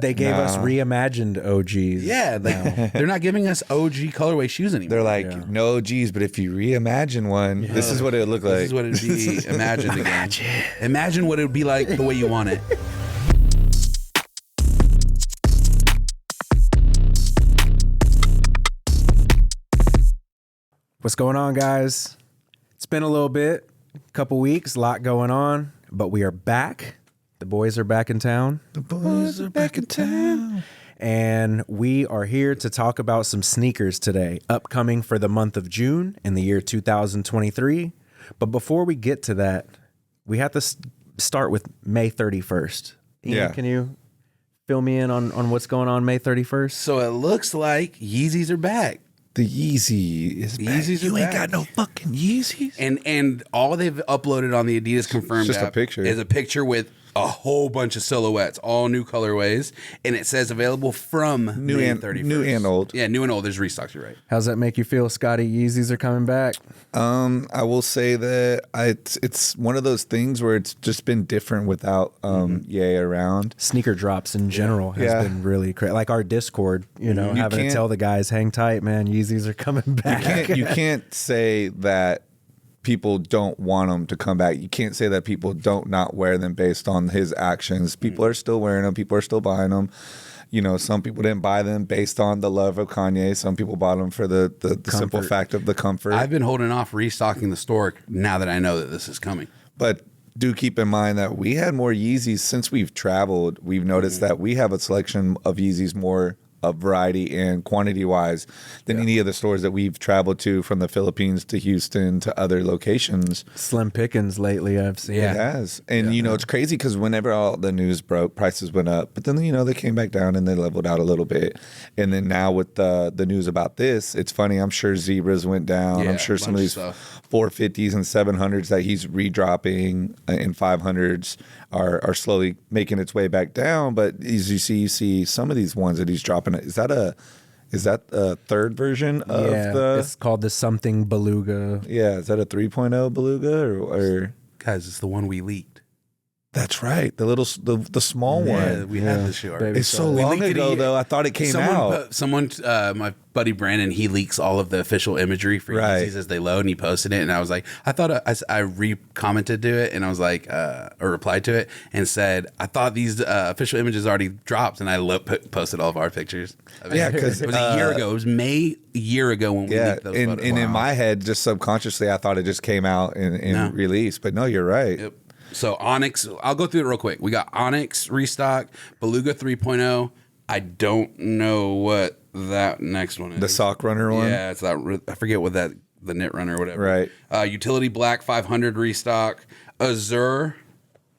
They gave us reimagined OGs. Yeah, they're not giving us OG colorway shoes anymore. They're like, no OGs, but if you reimagine one, this is what it would look like. This is what it'd be imagined again. Imagine what it would be like the way you want it. What's going on, guys? It's been a little bit, a couple weeks, a lot going on, but we are back. The boys are back in town. The boys are back in town. And we are here to talk about some sneakers today, upcoming for the month of June in the year 2023. But before we get to that, we have to start with May 31st. Ian, can you fill me in on what's going on May 31st? So it looks like Yeezys are back. The Yeezy is back. Yeezys You are ain't back. got no fucking Yeezys. And all they've uploaded on the Adidas Confirmed It's just a app picture. is a picture with a whole bunch of silhouettes, all new colorways, and it says available from May 31st. New and old. Yeah, new and old. There's restocks, you're right. How's that make you feel, Scotty? Yeezys are coming back. I will say that it's one of those things where it's just been different without Ye around. Sneaker drops in general has been really crazy. Like our Discord, having to tell the guys, hang tight, man, Yeezys are coming back. You can't say that people don't want them to come back. You can't say that people don't not wear them based on his actions. People are still wearing them. People are still buying them. Some people didn't buy them based on the love of Kanye. Some people bought them for the simple fact of the comfort. I've been holding off restocking the store now that I know that this is coming. But do keep in mind that we had more Yeezys since we've traveled. We've noticed that we have a selection of Yeezys more of variety and quantity wise than any of the stores that we've traveled to, from the Philippines to Houston to other locations. Slim pickings lately, I've seen. It has. And, it's crazy because whenever all the news broke, prices went up. But then, they came back down and they leveled out a little bit. And then now with the news about this, it's funny. I'm sure Zebras went down. Yeah, I'm sure some of these 450s and 700s that he's redropping in 500s are slowly making its way back down. But as you see some of these ones that he's dropping. Is that a third version of it's called the something Beluga. Yeah, is that a 3.0 Beluga or Guys, it's the one we leaked. That's right. The small one. We had the short. It's so long ago, though. I thought it came out. My buddy Brandon, he leaks all of the official imagery for Yeezys as they load, and he posted it. And I was like, I re-commented to it, and I was like, or replied to it, and said, I thought these official images already dropped, and I posted all of our pictures. Because it was a year ago. It was May a year ago when we leaked those photos. And in my head, just subconsciously, I thought it just came out and released. But no, you're right. Yep. So Onyx, I'll go through it real quick. We got Onyx restock, Beluga 3.0. I don't know what that next one is. The sock runner one? Yeah, it's that. I forget what the knit runner or whatever. Right. Utility Black 500 restock. Azure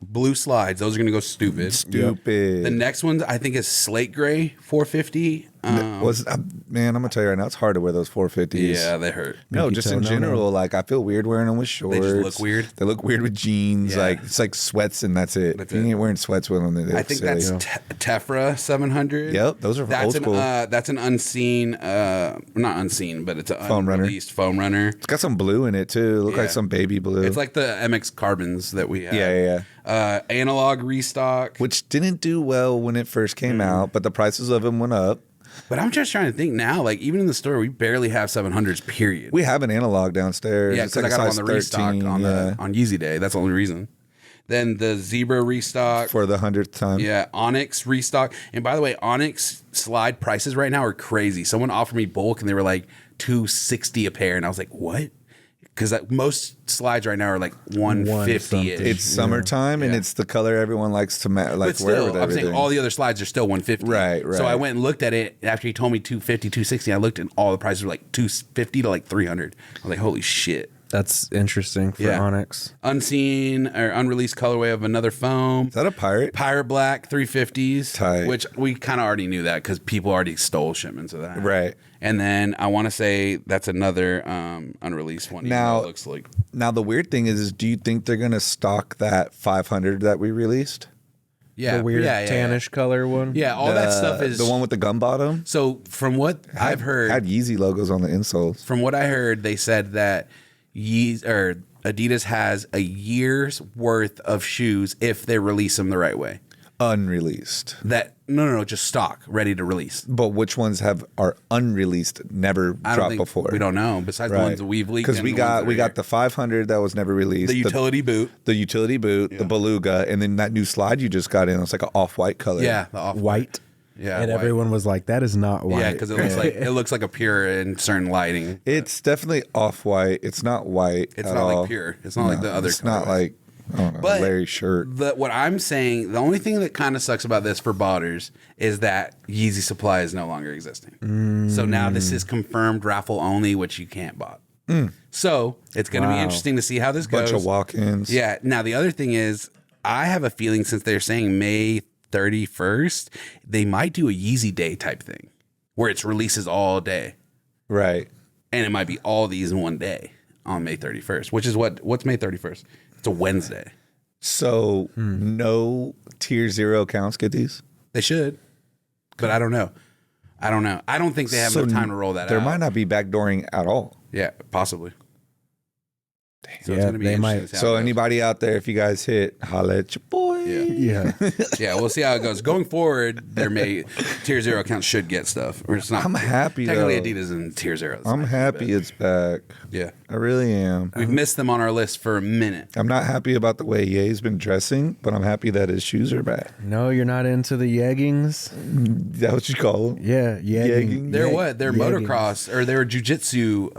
blue slides. Those are going to go stupid. Stupid. The next one I think is Slate Gray 450. Man, I'm gonna tell you right now, it's hard to wear those 450s. Yeah, they hurt. No, just in general, like I feel weird wearing them with shorts. They just look weird. They look weird with jeans. Yeah. Like it's like sweats and that's it. If you ain't wearing sweats with them, I think that's Tefra 700. Yep, those are old school. That's an unseen, not unseen, but it's an foam unreleased foam runner. It's got some blue in it too. It look like some baby blue. It's like the MX Carbons that we have. Yeah. Analog restock, which didn't do well when it first came out, but the prices of them went up. But I'm just trying to think now, like even in the store, we barely have 700s, period. We have an analog downstairs. Yeah, because I got them on the restock on Yeezy Day. That's the only reason. Then the Zebra restock. For the 100th time. Yeah, Onyx restock. And by the way, Onyx slide prices right now are crazy. Someone offered me bulk and they were like $260 a pair. And I was like, what? Because most slides right now are like $150. It's summertime and it's the color everyone likes to wear with everything. I'm saying all the other slides are still $150. Right. So I went and looked at it after he told me $250, $260. I looked and all the prices were like $250 to like $300. I was like, holy shit. That's interesting for Onyx. Unseen or unreleased colorway of another foam. Is that a pirate? Pirate Black 350s. Tight. Which we kind of already knew that because people already stole shipments of that. Right. And then I want to say that's another unreleased one. Now, it looks like. Now the weird thing is do you think they're going to stock that 500 that we released? Yeah, the weird tannish color one. Yeah, all that stuff is the one with the gum bottom. So from what I've heard, had Yeezy logos on the insoles. From what I heard, they said that Adidas has a year's worth of shoes if they release them the right way. unreleased. No, just stock, ready to release. But which ones are unreleased, never dropped before? We don't know. Besides the ones that we've leaked, because we got the 500 that was never released, the utility boot, the Beluga, and then that new slide you just got in. It's like an off-white color. Yeah, the white. Yeah, and white. everyone was like, "That is not white." Yeah, because it looks like a pure in certain lighting. It's definitely off-white. It's not white. It's not like pure. It's not like the other. It's not like I don't know, but Larry's shirt. What I'm saying, the only thing that kind of sucks about this for botters is that Yeezy supply is no longer existing. So now this is confirmed raffle only, which you can't bought. So it's going to be interesting to see how this goes. Bunch of walk-ins. Yeah. Now the other thing is, I have a feeling since they're saying May 31st, they might do a Yeezy Day type thing where it's releases all day. Right. And it might be all these in one day on May 31st, which is what's May 31st? It's a Wednesday. So no tier 0 accounts get these? They should, but I don't know. I don't think they have enough time to roll that out. There might not be backdooring at all. Yeah, possibly. So Yeah, it's going to be they interesting might. to see how So it goes. anybody out there, if you guys hit, holla at your boy. Yeah. Yeah, we'll see how it goes. Going forward, tier 0 accounts should get stuff. Or it's not. I'm happy, Technically, though. Adidas and tier 0. I'm happy it's back. Yeah. I really am. We've missed them on our list for a minute. I'm not happy about the way Ye's been dressing, but I'm happy that his shoes are back. No, you're not into the yeggings. Is that what you call them? Yeah, Yegging. They're what? They're yeggings. motocross, or they were jujitsu.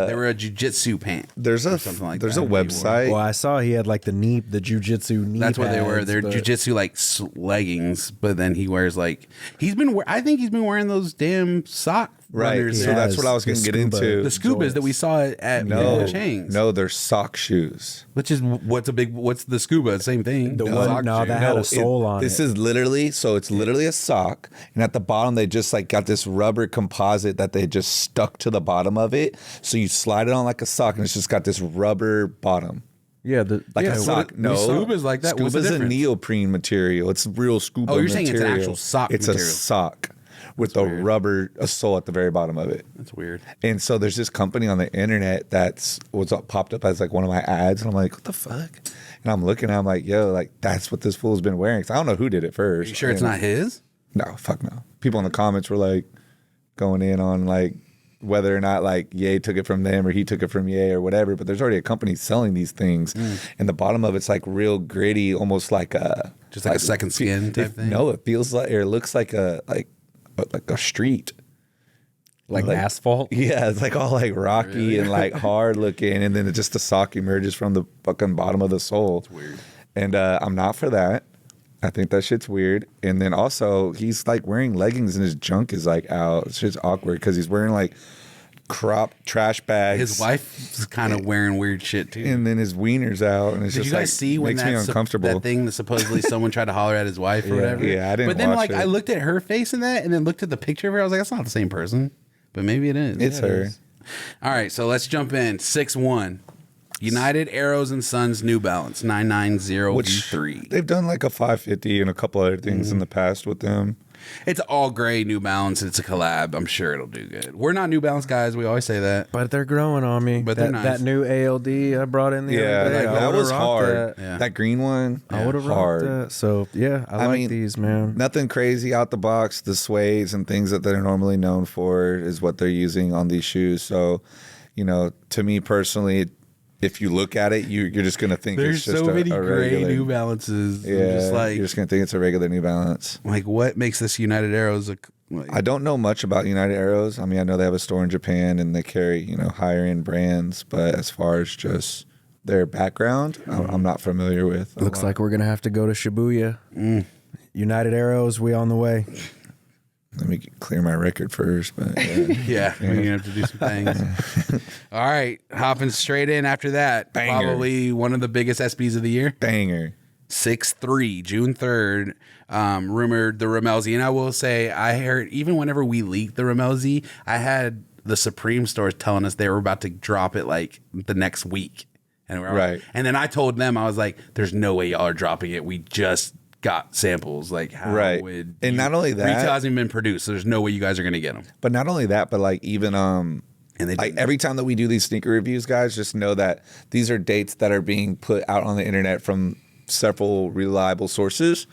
They were a jujitsu pant. There's a something like there's that. a website. Well, I saw he had like the jujitsu knee. That's what they were. pads, They're but- jujitsu like leggings, but then he wears like I think he's been wearing those damn sock Right. runners. So that's what I was The going to get scuba. into. The scubas that we saw at Chang's. No, they're sock shoes. Which is what's the scuba? Same thing. The It's a one- sock no, shoe. that had a sole on This it. is literally, so it's literally a sock, and at the bottom they just like got this rubber composite that they just stuck to the bottom of it. So you slide it on like a sock, and it's just got this rubber bottom. Yeah, Like yeah, a sock. No, Scuba's like that. What's the Scuba's a difference? neoprene material. It's real scuba Oh, you're material. saying it's an actual sock It's material. a sock with a rubber sole at the very bottom of it. That's weird. And so there's this company on the internet popped up as like one of my ads, and I'm like, what the fuck? And I'm looking, and I'm like, yo, like that's what this fool's been wearing. 'Cause I don't know who did it first. Are you sure it's And- not his? No, fuck no. People in the comments were like going in on like whether or not like Ye took it from them or he took it from Ye or whatever. But there's already a company selling these things, and the bottom of it's like real gritty, almost like a Just like a second skin type thing? No, it feels like or it looks like a street. like asphalt. Yeah, it's like all like rocky and like hard looking, and then just the sock emerges from the fucking bottom of the sole. It's weird. And I'm not for that. I think that shit's weird. And then also he's like wearing leggings and his junk is like out. It's just awkward because he's wearing like crop trash bags. His wife's kind of wearing weird shit too. And then his wiener's out, and it's Did just you guys like, see when makes me uncomfortable. that thing that supposedly someone tried to holler at his wife or whatever? Yeah, I didn't But then watch like it. I looked at her face in that, and then looked at the picture of her. I was like, that's not the same person, but maybe it is. It's Yeah, it her. is. All right, so let's jump in. 6-1. United Arrows and Sons New Balance 990V3. They've done like a 550 and a couple other things in the past with them. It's all gray New Balance. It's a collab. I'm sure it'll do good. We're not New Balance guys. We always say that. But they're growing on me. But that, they're nice. that new ALD I brought in the Yeah, other day, like, I that would've was rocked hard. that. Yeah. That green one, I would have hard. rocked that. So yeah, I I like mean, these, man. Nothing crazy out the box. The suedes and things that they're normally known for is what they're using on these shoes. So, you know, to me personally, if you look at it, you're just gonna think There's it's just so many a gray regular, New Balances. Yeah, I'm just like, you're just gonna think it's a regular New Balance. like what makes this United Arrows like, I don't know much about United Arrows. I mean, I know they have a store in Japan and they carry, you know, higher end brands, but as far as just their background, I'm not familiar with. Looks like we're gonna have to go to Shibuya. United Arrows, we on the way. Let me clear my record first, but yeah, we're gonna have to do some things. All right, hopping straight in after that. Banger. Probably one of the biggest SBs of the year. banger. 6-3, June 3rd. Rumored the Ramelzi. And I will say, I heard even whenever we leaked the Ramelzi, I had the Supreme stores telling us they were about to drop it like the next week. And Right. And then I told them, I was like, there's no way y'all are dropping it. We just got samples. Like, how Right. would And not only that- retail hasn't been produced, so there's no way you guys are gonna get them. But not only that, but like even And they like didn't. every time that we do these sneaker reviews, guys, just know that these are dates that are being put out on the internet from several reliable sources.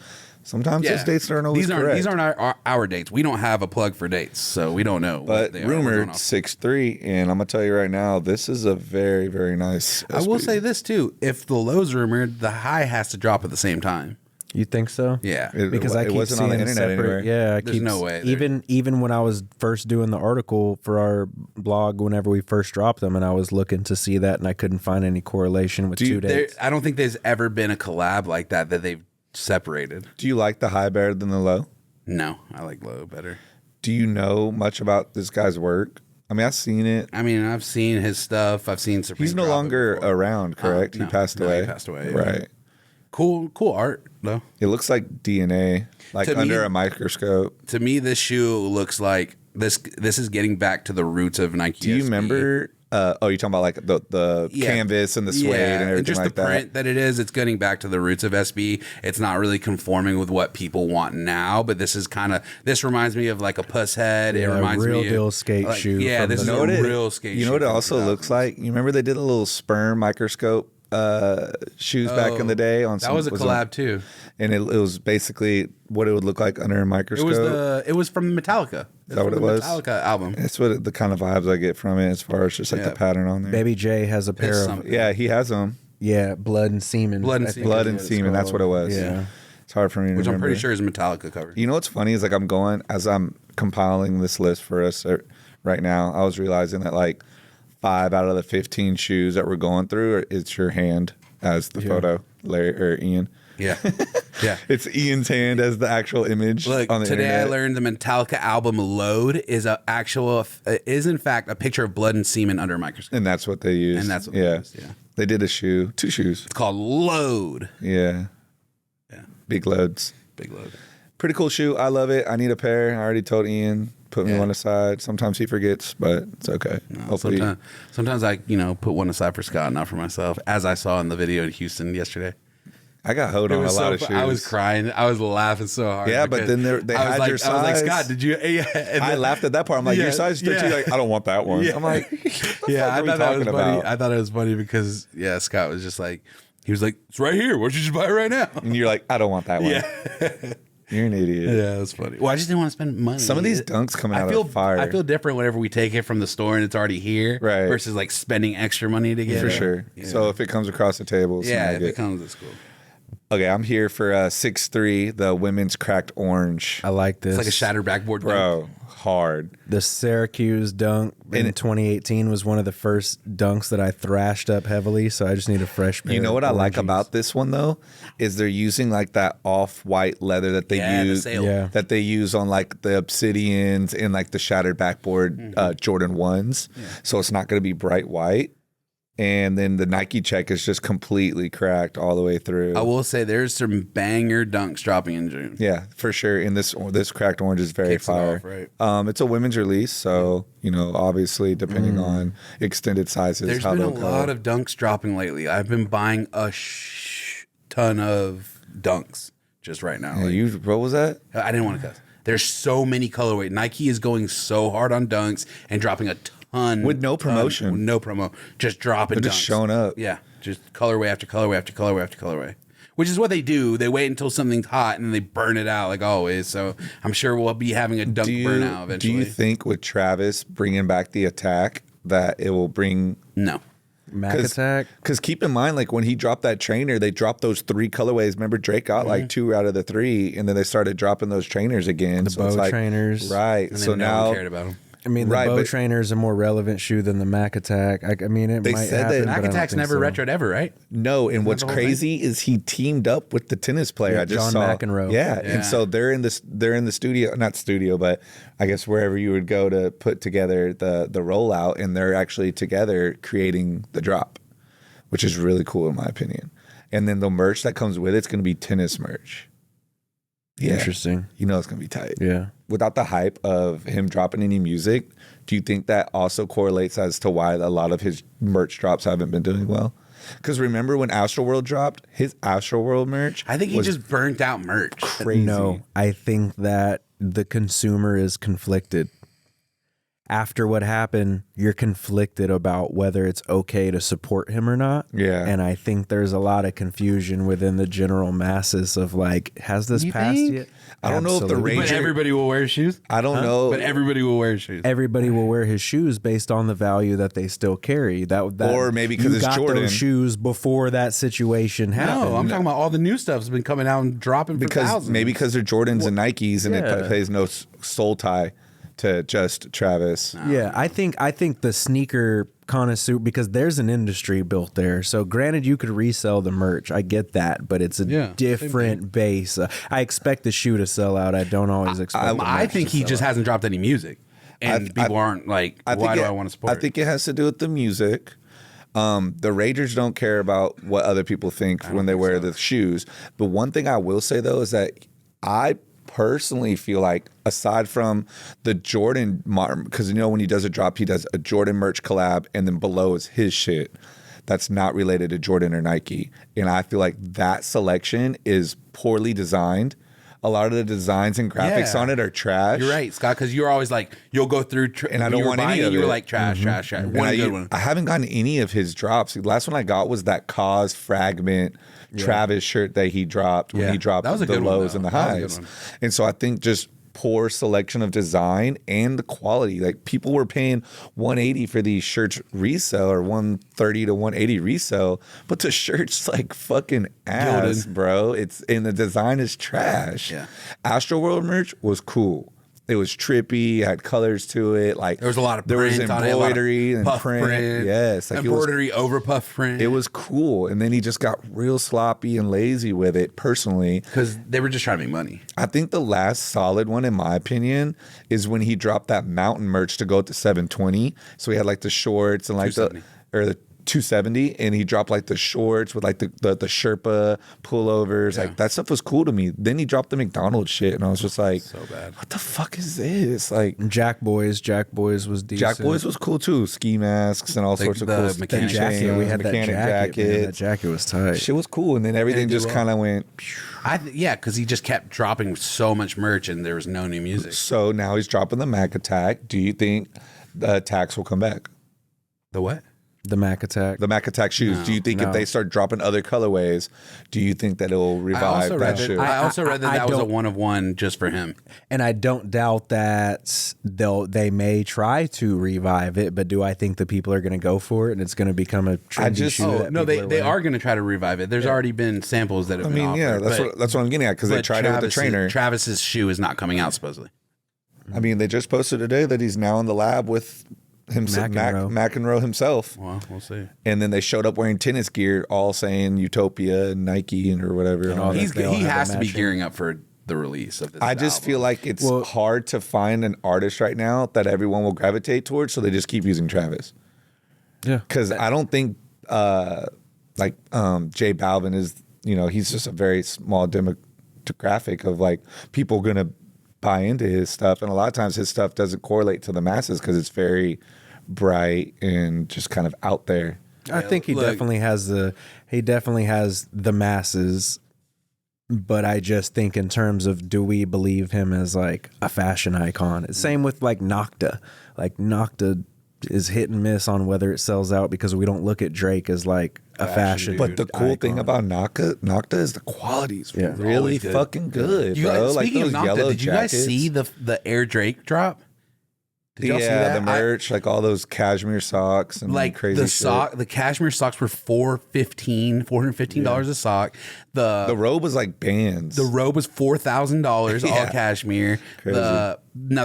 Sometimes those dates aren't always correct. These aren't our dates. We don't have a plug for dates, so we don't know. But rumored 6'3", and I'm gonna tell you right now, this is a very, very nice SB. I will say this too: if the low's rumored, the high has to drop at the same time. You think so? Yeah, because I keep wasn't seeing on the internet separate. anywhere. Yeah, There's no way. Even when I was first doing the article for our blog, whenever we first dropped them, and I was looking to see that, and I couldn't find any correlation with 2 dates. I don't think there's ever been a collab like that they've separated. Do you like the high better than the low? No, I like low better. Do you know much about this guy's work? I mean, I've seen it. I mean, I've seen his stuff. I've seen Supreme. He's no longer around, correct? No, he passed away. He passed away. Right. Cool art though. It looks like DNA, like To under me- a microscope. To me, this shoe looks like this. This is getting back to the roots of Nike. Do you SB. remember? You're talking about like the canvas and the suede and everything just like the print that it is. It's getting back to the roots of SB. It's not really conforming with what people want now. But this is this reminds me of like a puss head. It reminds real me deal of skate shoe. Yeah, from this is the- a real skate. You know shoe what it from also the looks 2000s. like? You remember they did a little sperm microscope shoes back in the day on That was a collab too. and it was basically what it would look like under a It microscope. was from Metallica. Is that what it was? Metallica album. That's what the kind of vibes I get from it, as far as just like the Yeah. pattern on there. Baby J has a pair It's of something. Yeah, he has them. blood and semen. Blood and I think semen. Blood is and what it's semen. That's called. what it was. Yeah. It's hard for me to Which remember. I'm pretty sure is Metallica cover. You know what's funny is like I'm going as I'm compiling this list for us right now. I was realizing that like 5 out of the 15 shoes that we're going through it's your hand as the photo, Larry or Ian. Yeah. Yeah. It's Ian's hand as the actual image. Look, on the today internet. I learned the Metallica album "Load" is in fact a picture of blood and semen under a microscope. And that's what they use. And that's what they used, yeah. They did a shoe, 2 shoes. It's called "Load." Yeah. Yeah, Big loads. big load. Pretty cool shoe. I love it. I need a pair. I already told Ian, put me Yeah. one aside. Sometimes he forgets, but it's okay. Hopefully. Sometimes I put one aside for Scott, not for myself, as I saw in the video in Houston yesterday. I got hoed on a lot of shoes. I was crying. I was laughing so hard. Yeah, but because then they I was had like, your I was like, size. Scott, did you? Yeah, and I then- laughed at that part. I'm like, Yeah, your size 13. yeah. Like, I don't want that one. Yeah. I'm like, yeah, I we thought that was talking funny. about? I thought it was funny because Scott was just like, he was like, it's right here. Why don't you just buy it right now? and you're like, I don't want that one. Yeah, You're an idiot. yeah, that's funny. Well, I just didn't want to spend money. Some of these dunks coming out feel of fire. I feel different whenever we take it from the store and it's already here, Right. Versus like spending extra money to get for it. sure. Yeah. So if it comes across the table, Yeah, if snag it comes, it's cool. Okay, I'm here for 6'3", the women's cracked orange. I like this. It's like a shattered backboard, Bro, hard. The Syracuse dunk in 2018 was one of the first dunks that I thrashed up heavily, so I just need a fresh pair. You know what I of like oranges. about this one though is they're using like that off-white leather that they Yeah, the use sail. Yeah. that they use on like the obsidians and like the shattered backboard Jordan 1s. So it's not going to be bright white. And then the Nike check is just completely cracked all the way through. I will say there's some banger dunks dropping in June. Yeah, for sure. And this cracked orange is very Kicks it fire. off, right. It's a women's release, so obviously depending on extended sizes, There's how been a they'll go. lot of dunks dropping lately. I've been buying a ton of dunks just right now. Yeah, Like, what was that? I didn't want to cuss. There's so many colorways. Nike is going so hard on dunks and dropping a ton With no promotion. with no promo, just dropping. They're dunks. just showing up. Yeah, just colorway after colorway after colorway after colorway. Which is what they do. They wait until something's hot and then they burn it out like always. So I'm sure we'll be having a dunk burnout eventually. Do you think with Travis bringing back the attack that it will bring? No. Mac Attack. Because keep in mind, like when he dropped that trainer, they dropped those 3 colorways. Remember, Drake got like 2 out of the 3, and then they started dropping those trainers again. The so it's bow like, trainers. right? And So then no now one cared about them. I mean, the Right, bow but- trainer is a more relevant shoe than the Mac Attack. I mean, it They might said that happen, Mac but I don't Attack's think never so. retroed ever, right? no, and what's the whole crazy is he teamed up with the tennis player. Yeah, I just John saw McEnroe. Yeah, Yeah. and so they're in the studio, not studio, but I guess wherever you would go to put together the rollout, and they're actually together creating the drop, which is really cool in my opinion. And then the merch that comes with it's going to be tennis merch. Yeah, Interesting. you know it's going to be tight. Yeah. Without the hype of him dropping any music, do you think that also correlates as to why a lot of his merch drops haven't been doing well? Because remember when Astroworld dropped, his Astroworld merch I think he was just burnt out merch. crazy. No, I think that the consumer is conflicted. after what happened, you're conflicted about whether it's okay to support him or not. Yeah. And I think there's a lot of confusion within the general masses of like, has this You passed think? yet? I don't know if the Absolutely. Ranger- But everybody will wear shoes. I don't know. But everybody will wear shoes. Everybody will wear his shoes based on the value that they still carry. That Or maybe 'cause you it's got Jordan. those shoes before that situation happened. No, I'm talking about all the new stuff's been coming out and dropping for because thousands. maybe because they're Jordans and Nikes and yeah. it plays no soul tie to just Travis. Yeah, I think the sneaker connoisseur, because there's an industry built there. So granted, you could resell the merch. I get that, but it's a different base. I expect the shoe to sell out. I don't always expect. I think he just hasn't dropped any music, and people aren't like, why do I want to support? I think it has to do with the music. The Ragers don't care about what other people think when they wear the shoes. But one thing I will say though is that I personally feel like, aside from the Jordan, because you know when he does a drop, he does a Jordan merch collab, and then below is his shit that's not related to Jordan or Nike. And I feel like that selection is poorly designed. A lot of the designs and graphics on it are trash. You're right, Scott, because you're always like, you'll go through, and I don't want any of it. You were like, trash. One good one. I haven't gotten any of his drops. The last one I got was that Cause Fragment Travis shirt that he dropped when he dropped That was a the good one, lows though. and the That was a good highs. one. And so I think just poor selection of design and the quality. Like people were paying $180 for these shirts resale or $130 to $180 resale, but the shirt's like fucking ass, Gilded. bro. It's and the design is trash. Yeah. Astroworld merch was cool. It was trippy, had colors to it. Like There was a lot of there was print on it, a lot of embroidery and puff print. Yes, like embroidery over puff print. it was cool. And then he just got real sloppy and lazy with it. Personally, because they were just trying to make money. I think the last solid one, in my opinion, is when he dropped that mountain merch to go to 720. So he had like the shorts and like the 270, and he dropped like the shorts with like the Sherpa pullovers. Like that stuff was cool to me. Then he dropped the McDonald's shit, and I was just like, So bad. what the fuck is this? Like Jack Boys was decent. Jack Boys was cool too. Ski masks and all sorts of the cool mechanic jacket. chains, We had that mechanic jacket. Man, that jacket was tight. Shit was cool, and then everything do just well. kind of went. Because he just kept dropping so much merch and there was no new music. So now he's dropping the Mac Attack. Do you think the attacks will come back? The what? The Mac Attack. The Mac Attack shoes. Do you think if they start dropping other colorways, do you think that it will revive that shoe? I also read that I that was a don't- 1 of 1 just for him. And I don't doubt that they may try to revive it, but do I think the people are going to go for it and it's going to become a trendy just- shoe? Oh, that No, people they wearing? are going to try to revive it. There's already been samples that have I been mean, offered, yeah, that's what I'm getting at because they but tried it with the trainer. Travis's shoe is not coming out supposedly. I mean, they just posted today that he's now in the lab with himself, McEnroe himself. Well, we'll see. And then they showed up wearing tennis gear, all saying Utopia and Nike and or whatever. all that. They all He have has the to be matching. gearing up for the release of this. I just album. feel like it's hard to find an artist right now that everyone will gravitate towards, so they just keep using Travis. Yeah. Because I don't think J Balvin is, he's just a very small demographic of like people gonna buy into his stuff, and a lot of times his stuff doesn't correlate to the masses because it's very bright and just kind of out there. I think he definitely has the masses, but I just think in terms of do we believe him as like a fashion icon? Same with like Nocta. Like Nocta is hit and miss on whether it sells out because we don't look at Drake as like a fashion. But the cool thing icon. about Nocta is the quality's really Always good. fucking good, You bro. guys, Like speaking those of Nocta, yellow did you guys jackets. see the Air Drake drop? Did y'all see that? the merch, like all those cashmere socks and Like crazy the cashmere socks were $415 a sock. The robe was like bands. The robe was $4,000 all cashmere. Now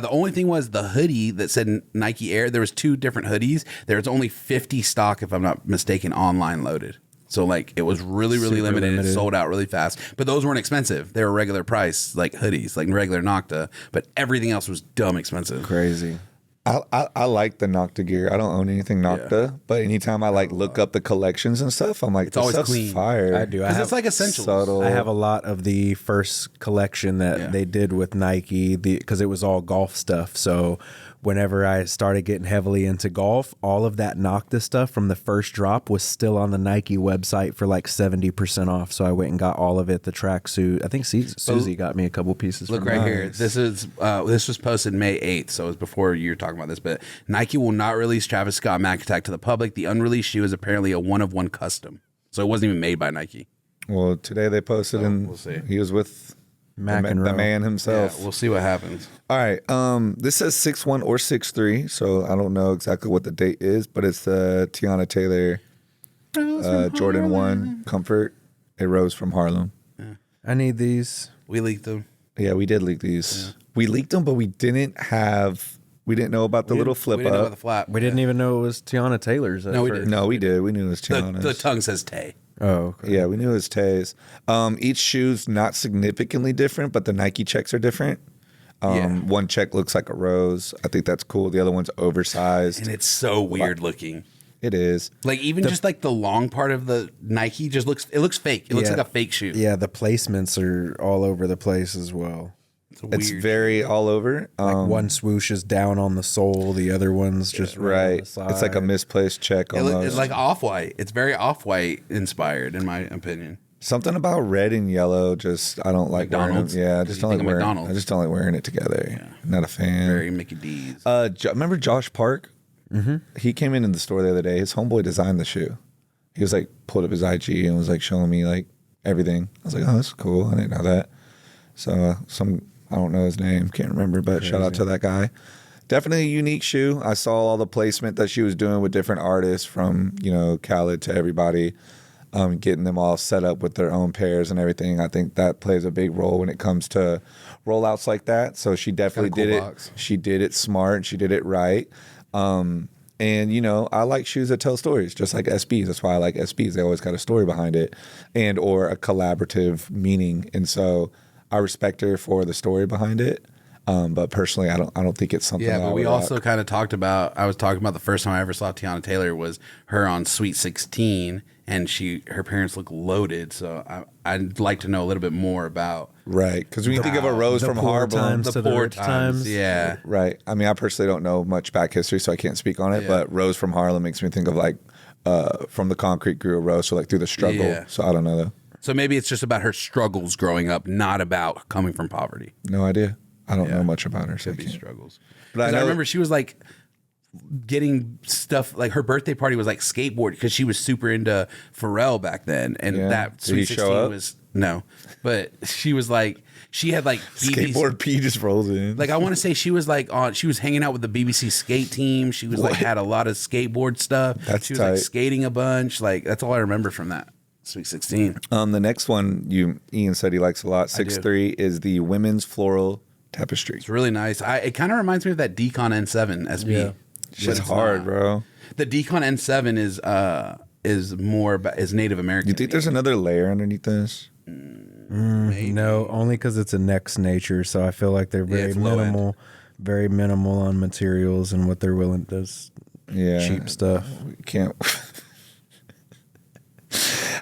the only thing was the hoodie that said Nike Air. There was 2 different hoodies. There was only 50 stock, if I'm not mistaken, online loaded. So like it was really Super limited. It limited. sold out really fast. But those weren't expensive. They were regular price, like hoodies, like regular Nocta. But everything else was dumb expensive. Crazy. I like the Nocta gear. I don't own anything Nocta, but anytime I like look up the collections and stuff, I'm like, It's this always stuff's clean. fire. I do. I Because have it's like essentials. subtle. I have a lot of the first collection that they did with Nike because it was all golf stuff. So whenever I started getting heavily into golf, all of that Nocta stuff from the first drop was still on the Nike website for like 70% off. So I went and got all of it. The tracksuit. I think Susie got me a couple pieces. Look from right that. here. This was posted May 8th, so it was before you were talking about this. But Nike will not release Travis Scott Mac Attack to the public. The unreleased shoe is apparently a one-of-one custom, so it wasn't even made by Nike. Well, today they posted, and we'll see. He was with the McEnroe. man himself. Yeah, we'll see what happens. All right. This says 6'1" or 6'3", so I don't know exactly what the date is, but it's the Teyana Taylor Jordan 1 Comfort. It rose from Harlem. I need these. We leaked them. Yeah, we did leak these. Yeah. We leaked them, but we didn't know about the little flip we didn't know up. about the flap. We didn't even know it was Teyana Taylor's. No, we first. didn't. No, we did. We knew it was Teyana's. The tongue says Tay. Oh, okay. Yeah, we knew it was Tay's. Each shoe's not significantly different, but the Nike checks are different. One check looks like a rose. I think that's cool. The other one's oversized. And it's so weird looking. It is. Like even just like the long part of the Nike just looks fake. It looks like a fake shoe. Yeah, the placements are all over the place as well. It's very all over. Like one swoosh is down on the sole, the other one's just right on the side. It's like a misplaced check almost. It's like Off-White. It's very Off-White inspired, in my opinion. Something about red and yellow, just I don't like McDonald's? wearing them. Yeah, I just don't like wearing. McDonald's? I just don't like wearing it together. Yeah. Not a fan. Very Mickey D's. Remember Josh Park? Mm-hmm. He came in the store the other day. His homeboy designed the shoe. He was like pulled up his IG and was like showing me like everything. I was like, oh, that's cool. I didn't know that. So I don't know his name, can't remember, but shout out to that guy. Definitely a unique shoe. I saw all the placement that she was doing with different artists, from Khaled to everybody, getting them all set up with their own pairs and everything. I think that plays a big role when it comes to rollouts like that. So she definitely did it. Box. She did it smart. She did it right. And I like shoes that tell stories, just like SBs. That's why I like SBs. They always got a story behind it, and or a collaborative meaning. And so I respect her for the story behind it. But personally, I don't think it's something. Yeah, but we also kind of talked about. I was talking about the first time I ever saw Teyana Taylor was her on Sweet 16, and her parents look loaded. So I'd like to know a little bit more about. Right, because when you think of a rose from Harlem, the poor times, yeah, right. I mean, I personally don't know much back history, so I can't speak on it. But Rose from Harlem makes me think of like from the concrete grew a rose, so like through the struggle. Yeah. So I don't know though. So maybe it's just about her struggles growing up, not about coming from poverty. No idea. I don't know much about her. So could be struggles. But I remember she was like getting stuff, like her birthday party was like skateboard, because she was super into Pharrell back then, and that Sweet 16 was no, but she was like, she had like skateboard P just rolls in. Like I want to say she was like she was hanging out with the BBC skate team. She was like had a lot of skateboard stuff. That's she was tight. like skating a bunch. Like that's all I remember from that Sweet 16. The next one Ian said he likes a lot. 6'3" is the women's floral tapestry. It's really nice. It kind of reminds me of that Decon N7 SB. Yeah. It's hard, bro. The Decon N7 is Native American. You think there's another layer underneath this? No, only because it's a Next Nature, so I feel like they're very minimal on materials and what they're willing to cheap stuff. We can't.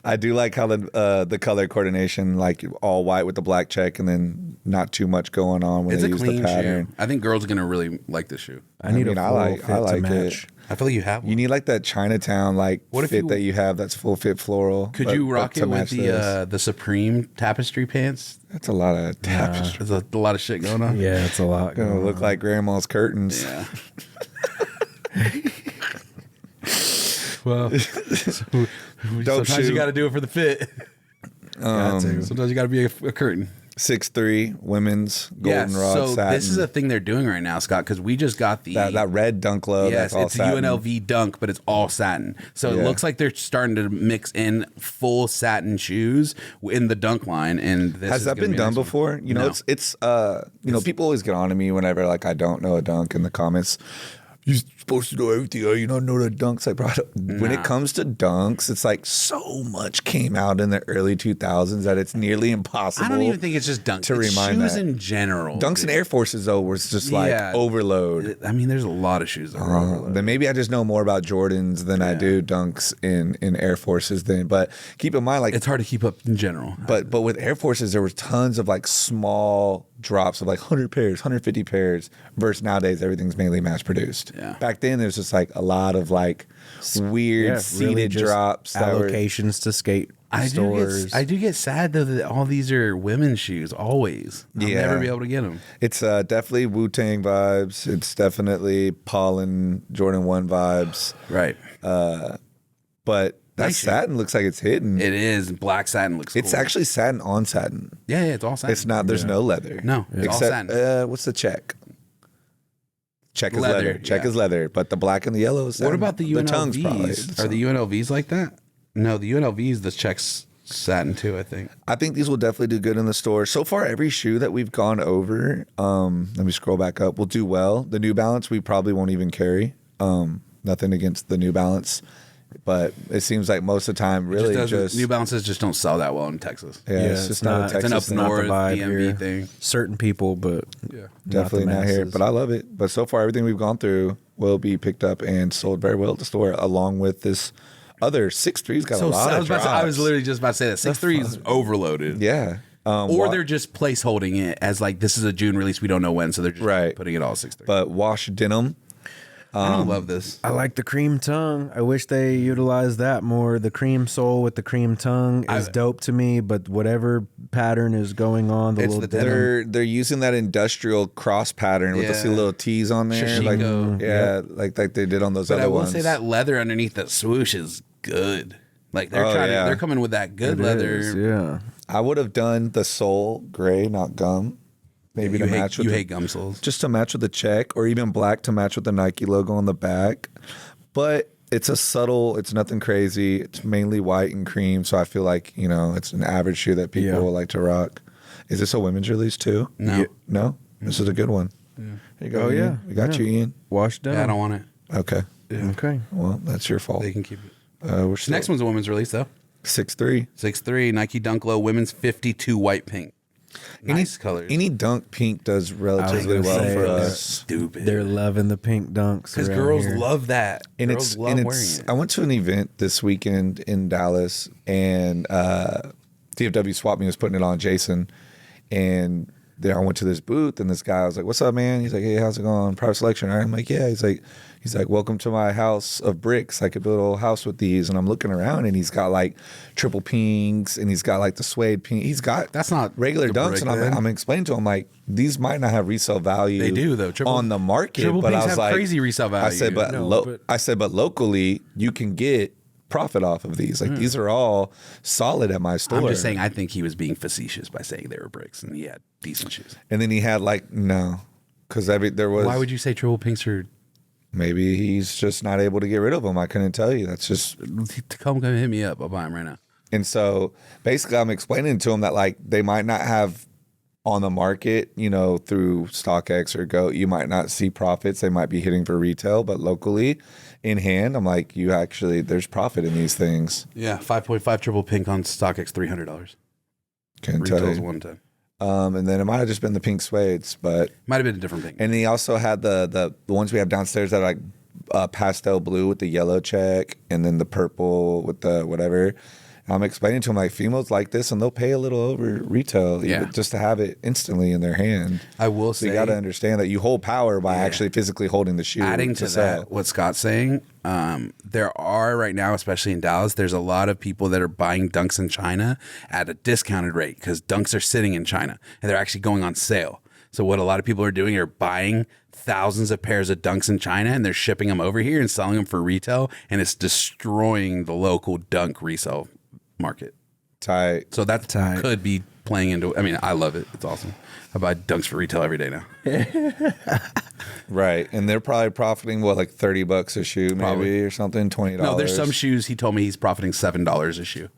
I do like how the color coordination, like all white with the black check, and then not too much going on when they use the pattern. Shoe. I think girls are gonna really like this shoe. I like it. I feel like you have one. You need like that Chinatown fit that you have that's full fit floral. Could you rock it with the Supreme tapestry pants? That's a lot of tapestry. There's a lot of shit going on. Yeah, it's a lot. Gonna look like grandma's curtains. Yeah. Well, sometimes you got to do it for the fit. Sometimes you got to be a curtain. 6'3", women's golden rod satin. This is a thing they're doing right now, Scott, because we just got that red dunk low. Yes, that's all it's satin. a UNLV dunk, but it's all satin. So it looks like they're starting to mix in full satin shoes in the dunk line. And has that been done before? You know, it's people always get on to me whenever like I don't know a dunk in the comments. you're supposed to know everything. Or you don't know the dunks. Like, bro, when it comes to dunks, it's like so much came out in the early 2000s that it's nearly impossible. I don't even think it's just dunks. to It's remind shoes that. in general. Dunks and Air Forces though was just like overload. I mean, there's a lot of shoes that are overload. Then maybe I just know more about Jordans than I do dunks in Air Forces. Then, but keep in mind, like It's hard to keep up in general. But with Air Forces, there were tons of like small drops of like 100 pairs, 150 pairs. Versus nowadays, everything's mainly mass produced. Yeah. Back then, there's just like a lot of like weird seeded just drops. That were, allocations to skate stores. I do get sad though that all these are women's shoes. Always, I'll Yeah. never be able to get them. it's definitely Wu-Tang vibes. It's definitely Pollen Jordan 1 vibes. Right. But that Nice shoe. satin looks like it's hidden. It is black satin. Looks. It's cool. actually satin on satin. Yeah, it's all satin. It's not. There's no leather. No, it's all except satin. what's the check? Check is Leather, leather. Check yeah. is leather. But the black and the yellow is satin. What about the UNLVs? tongues probably. Are the UNLVs like that? No, the UNLVs. The checks satin too. I think. I think these will definitely do good in the store. So far, every shoe that we've gone over, let me scroll back up, will do well. The New Balance we probably won't even carry. Nothing against the New Balance, but it seems like most of the time, really just New Balances just don't sell that well in Texas. yeah, it's just not a It's an Texas up thing. not the north vibe DMV here. thing. Certain people, but Definitely the not here, masses. but I love it. But so far, everything we've gone through will be picked up and sold very well at the store, along with this other 6'3's got a lot of drops. I was literally just about to say that 6'3 is overloaded. Yeah. Or they're just placeholding it as like this is a June release. We don't know when, so they're just Right. putting it all 6'3. But wash denim. I don't love this. I like the cream tongue. I wish they utilized that more. The cream sole with the cream tongue is dope to me, but whatever pattern is going on, the It's little the denim. They're using that industrial cross pattern with the Yeah. little T's on there, like Shishiko. like they did on those But other I will ones. say that leather underneath that swoosh is good. Like they're Oh, trying yeah. to, they're coming with that good It leather. is, yeah. I would have done the sole gray, not gum, maybe You to hate, match with you the, hate gum soles. just to match with the check, or even black to match with the Nike logo on the back. But it's a subtle. It's nothing crazy. It's mainly white and cream, so I feel like it's an average shoe that people Yeah. will like to rock. Is this a women's release too? No. No. This is a good one. Here you go. Oh, Ian. yeah. We got Yeah. you, Ian. Wash down. Yeah, I don't want it. Okay. Okay. Well, that's your fault. They can keep it. We're The next one's a women's release though. 6'3". 6'3", Nike Dunk Low Women's 52 white pink. Nice colors. Any dunk pink does relatively gonna well say, for uh, us. Stupid. They're loving the pink dunks. Because around girls here. love that. And girls it's love and wearing it's. it. I went to an event this weekend in Dallas, and DFW Swap Me was putting it on, Jason, and there I went to this booth, and this guy I was like, "What's up, man?" He's like, "Hey, how's it going? Private selection, right?" I'm like, "Yeah." He's like, "Welcome to my house of bricks. I could build a whole house with these." And I'm looking around, and he's got like triple pinks, and he's got like the suede pink. He's got That's not regular the dunks, and brick, then. I'm explaining to him like these might not have resale value. They do, though. on the market, triple but I pinks was have like, crazy resale value. I said, but, No, but locally you can get profit off of these. Like these are all solid at my store. I'm just saying, I think he was being facetious by saying they were bricks and he had decent shoes. And then he had like no, because there was. Why would you say triple pinks are? Maybe he's just not able to get rid of them. I couldn't tell you. That's just. Come hit me up. I'll buy them right now. And so basically, I'm explaining to him that like they might not have on the market, through StockX or Go, you might not see profits. They might be hitting for retail, but locally, in hand, I'm like, there's profit in these things. Yeah, 5.5 triple pink on StockX, $300. Can't tell Retail's you. 110. And then it might have just been the pink suedes, but Might have been a different pink. and he also had the ones we have downstairs that are like pastel blue with the yellow check, and then the purple with the whatever. I'm explaining to him like females like this, and they'll pay a little over retail, Yeah. just to have it instantly in their hand. I will So say, you got to understand that you hold power by actually physically holding the shoe. adding to sell. that, what Scott's saying, there are right now, especially in Dallas, there's a lot of people that are buying dunks in China at a discounted rate because dunks are sitting in China and they're actually going on sale. So what a lot of people are doing are buying thousands of pairs of dunks in China and they're shipping them over here and selling them for retail, and it's destroying the local dunk resale market. Tight. So that Tight. could be playing into. I mean, I love it. It's awesome. I buy dunks for retail every day now. Right. And they're probably profiting like $30 a shoe, maybe, Probably. or something, $20. No, there's some shoes he told me he's profiting $7 a shoe.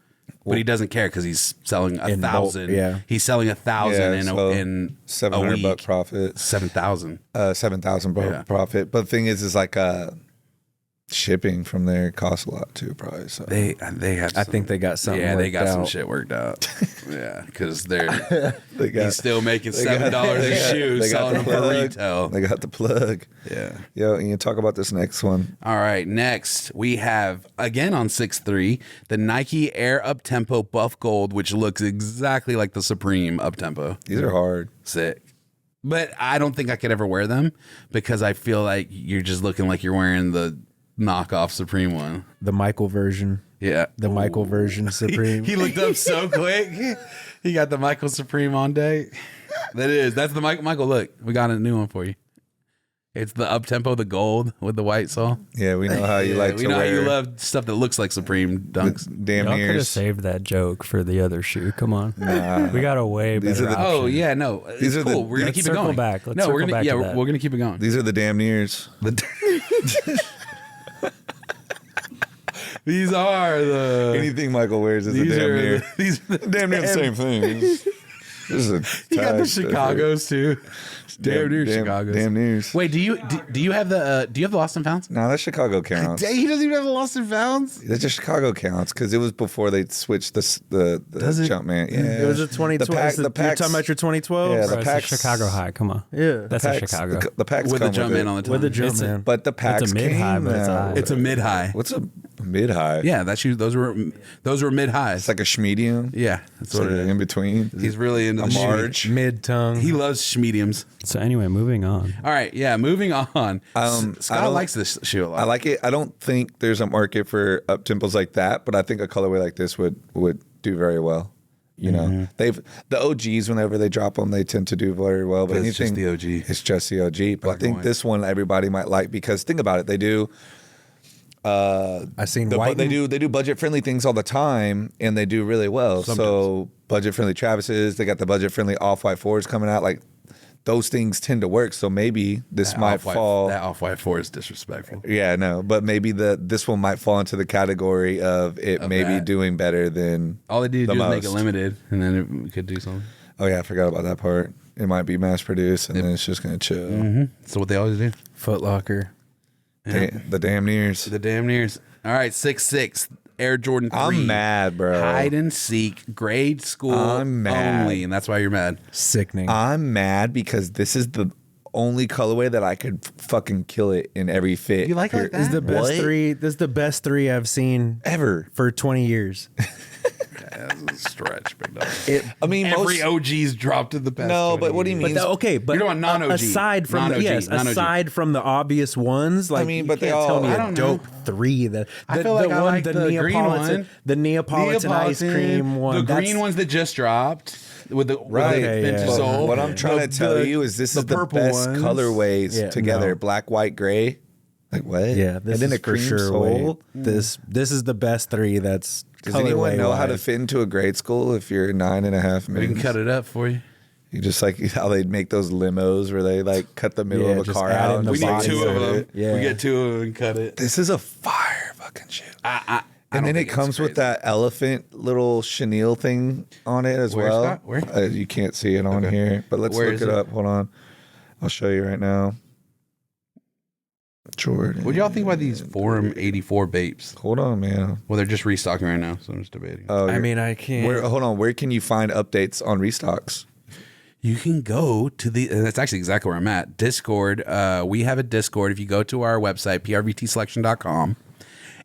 but he doesn't care because he's selling 1,000. Yeah. He's selling 1,000 in a week. $700 profit. 7,000. 7,000 profit. But the thing is like shipping from there costs a lot too, probably. So They have. I think they got something. Yeah, they got some out. shit worked out. Yeah, because he's still making $7 a shoe, selling them for retail. They got the plug. Yeah. Yo, and you talk about this next one. All right, next we have, again on 6.3, the Nike Air Uptempo Buff Gold, which looks exactly like the Supreme Uptempo. These are hard. Sick. But I don't think I could ever wear them because I feel like you're just looking like you're wearing the knockoff Supreme one. The Michael version. Yeah. The Michael version Supreme. He looked up so quick. He got the Michael Supreme on day. That's the Michael. Michael, look, we got a new one for you. It's the Uptempo, the gold with the white sole. Yeah, we know how you like to we know wear. how you love stuff that looks like Supreme dunks. Damn Y'all could have nears. saved that joke for the other shoe. Come on. Nah. We got a way These better are the- option. Oh yeah, no, These it's are cool. the- We're gonna Let's keep it circle going. back. Let's No, we're circle gonna back to that. we're gonna keep it going. These are the damn nears. These are the Anything Michael wears is a these damn are near. these are the Damn near the same thing. This is a You got the tag Chicago's too. Damn near Chicago's. Damn nears. Wait, do you have the Lost and Founds? No, that Chicago counts. He doesn't even have the Lost and Founds. That just Chicago counts because it was before they switched the Does it? Jumpman. Yeah, It was a 2012. The You're packs, talking about your 2012? Yeah, Bro, the it's packs- a Chicago high. Come on. Yeah. That's packs, a Chicago. The packs With the come with Jumpman it. on the top. With the It's a- Jumpman. But the packs mid-high, came but it's out. high. It's a mid high. What's a mid high? Yeah, that shoe. Those were mid highs. It's like a schmedium. Yeah, that's Sort what of it is. in between. He's really into A the Marge. Mid-tongue. He loves schmediums. So anyway, moving on. All right, yeah, moving on. I Scott don't- likes this shoe a lot. I like it. I don't think there's a market for up tempos like that, but I think a colorway like this would do very well. You know, the OGs whenever they drop them, they tend to do very well. But It's just the OG. It's just the OG. But Black I and think white. this one everybody might like because think about it, they do. I seen white. They do budget friendly things all the time, and they do really well. So budget friendly Travises, they got the budget friendly off white fours coming out. Like those things tend to work. So maybe this might fall. That off-white 4 is disrespectful. Yeah, no, but maybe this one might fall into the category of it maybe that. doing better than All they did the do is make it most. limited, and then we could do something. Oh yeah, I forgot about that part. It might be mass produced, and then it's just gonna chill. So what they always do. Foot Locker. The damn nears. The damn nears. All right, 6'6", Air Jordan 3. I'm mad, bro. Hide and seek, grade school I'm mad. only, and that's why you're mad. Sickening. I'm mad because this is the only colorway that I could fucking kill it in every fit. You like it like This is the that? best What? three. This is the best three I've seen Ever. for 20 years. That's a stretch, big dog. I mean, Every most, OG's dropped in the past. No, 20 but what do you years. mean? But okay, but You're talking about non-OG. aside from Non-OG, non-OG. aside from the obvious ones, like mean, you but they can't tell all- me I a don't dope three. I feel like I like the green one. the Neapolitan ice cream one. The That's- green ones that just dropped with the Right. with the vintage yeah. But sole. what I'm trying to tell you is this the is the purple best ones. colorways Yeah, together. no. Black, white, gray. Like what? Yeah, this and then is a cream for sure. sole. This is the best three. That's Does anyone colorway know how to wise. fit into a grade school if you're 9.5 We minutes? can cut it up for you. You just like how they make those limos where they like cut the middle Yeah, of a just car add out. in and the We just need body two insert of them. it. Yeah. We get two of them and cut it. This is a fire fucking shoe. I And don't then it think it's comes with crazy. that elephant little chenille thing on it as Where, well. Scott? Where? You can't see it on Okay. here, but let's Where look is it it? up. Hold on. I'll show you right now. Jordan. What do y'all think about these Forum 84 Bapes? Hold on, man. Well, they're just restocking right now, so I'm just debating. Oh, I you're- mean, I can't. hold on. Where can you find updates on restocks? You can go to and that's actually exactly where I'm at. Discord. We have a Discord. If you go to our website, prvtselection.com,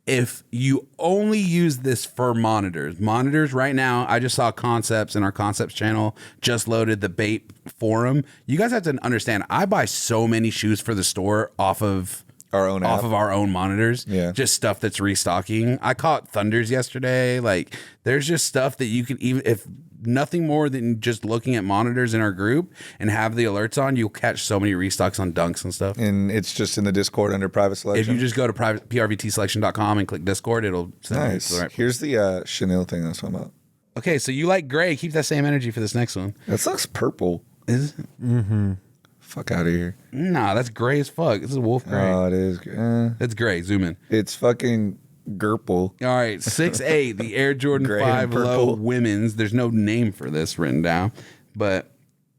if you only use this for monitors right now, I just saw Concepts in our Concepts channel just loaded the Bape forum. You guys have to understand, I buy so many shoes for the store off of Our own app. our own monitors. Yeah. Just stuff that's restocking. I caught Thunders yesterday. Like there's just stuff that you can, even if nothing more than just looking at monitors in our group and have the alerts on, you'll catch so many restocks on dunks and stuff. And it's just in the Discord under private selection. If you just go to prvtselection.com and click Discord, it'll send you nice. to the right- Here's the chenille thing that's talking about. Okay, so you like gray. Keep that same energy for this next one. That looks purple. Is it? Fuck out of here. Nah, that's gray as fuck. This is wolf gray. Oh, it is. That's gray. Zoom in. It's fucking Gurple. All right, 6'8", the Air Jordan Gray 5 and Low purple. women's. There's no name for this written down, but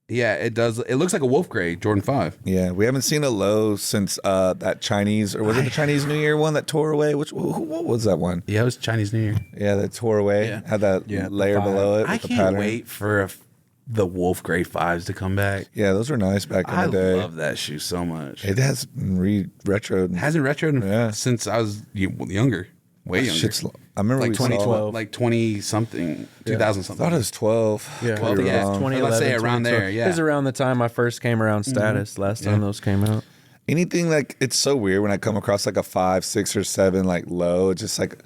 yeah, it does. It looks like a wolf gray Jordan 5. Yeah, we haven't seen a low since that Chinese, or was it the Chinese New Year one that tore away? What was that one? Yeah, it was Chinese New Year. Yeah, that tore away. Yeah. Had that layer the below it. I with the can't pattern. wait for the wolf gray 5s to come back. Yeah, those were nice back in I the day. love that shoe so much. It has retroed. Hasn't retroed Yeah. since I was younger, way younger. Shit's, I remember like we saw 2012, like 20 something, 2000 I something. thought it was 12. Yeah, Could be yeah, wrong. 2011, Let's say around there, 2012. yeah. It was around the time I first came around status. Last time those came out. Anything like, it's so weird when I come across like a 5, 6, or 7 like low. It's just like,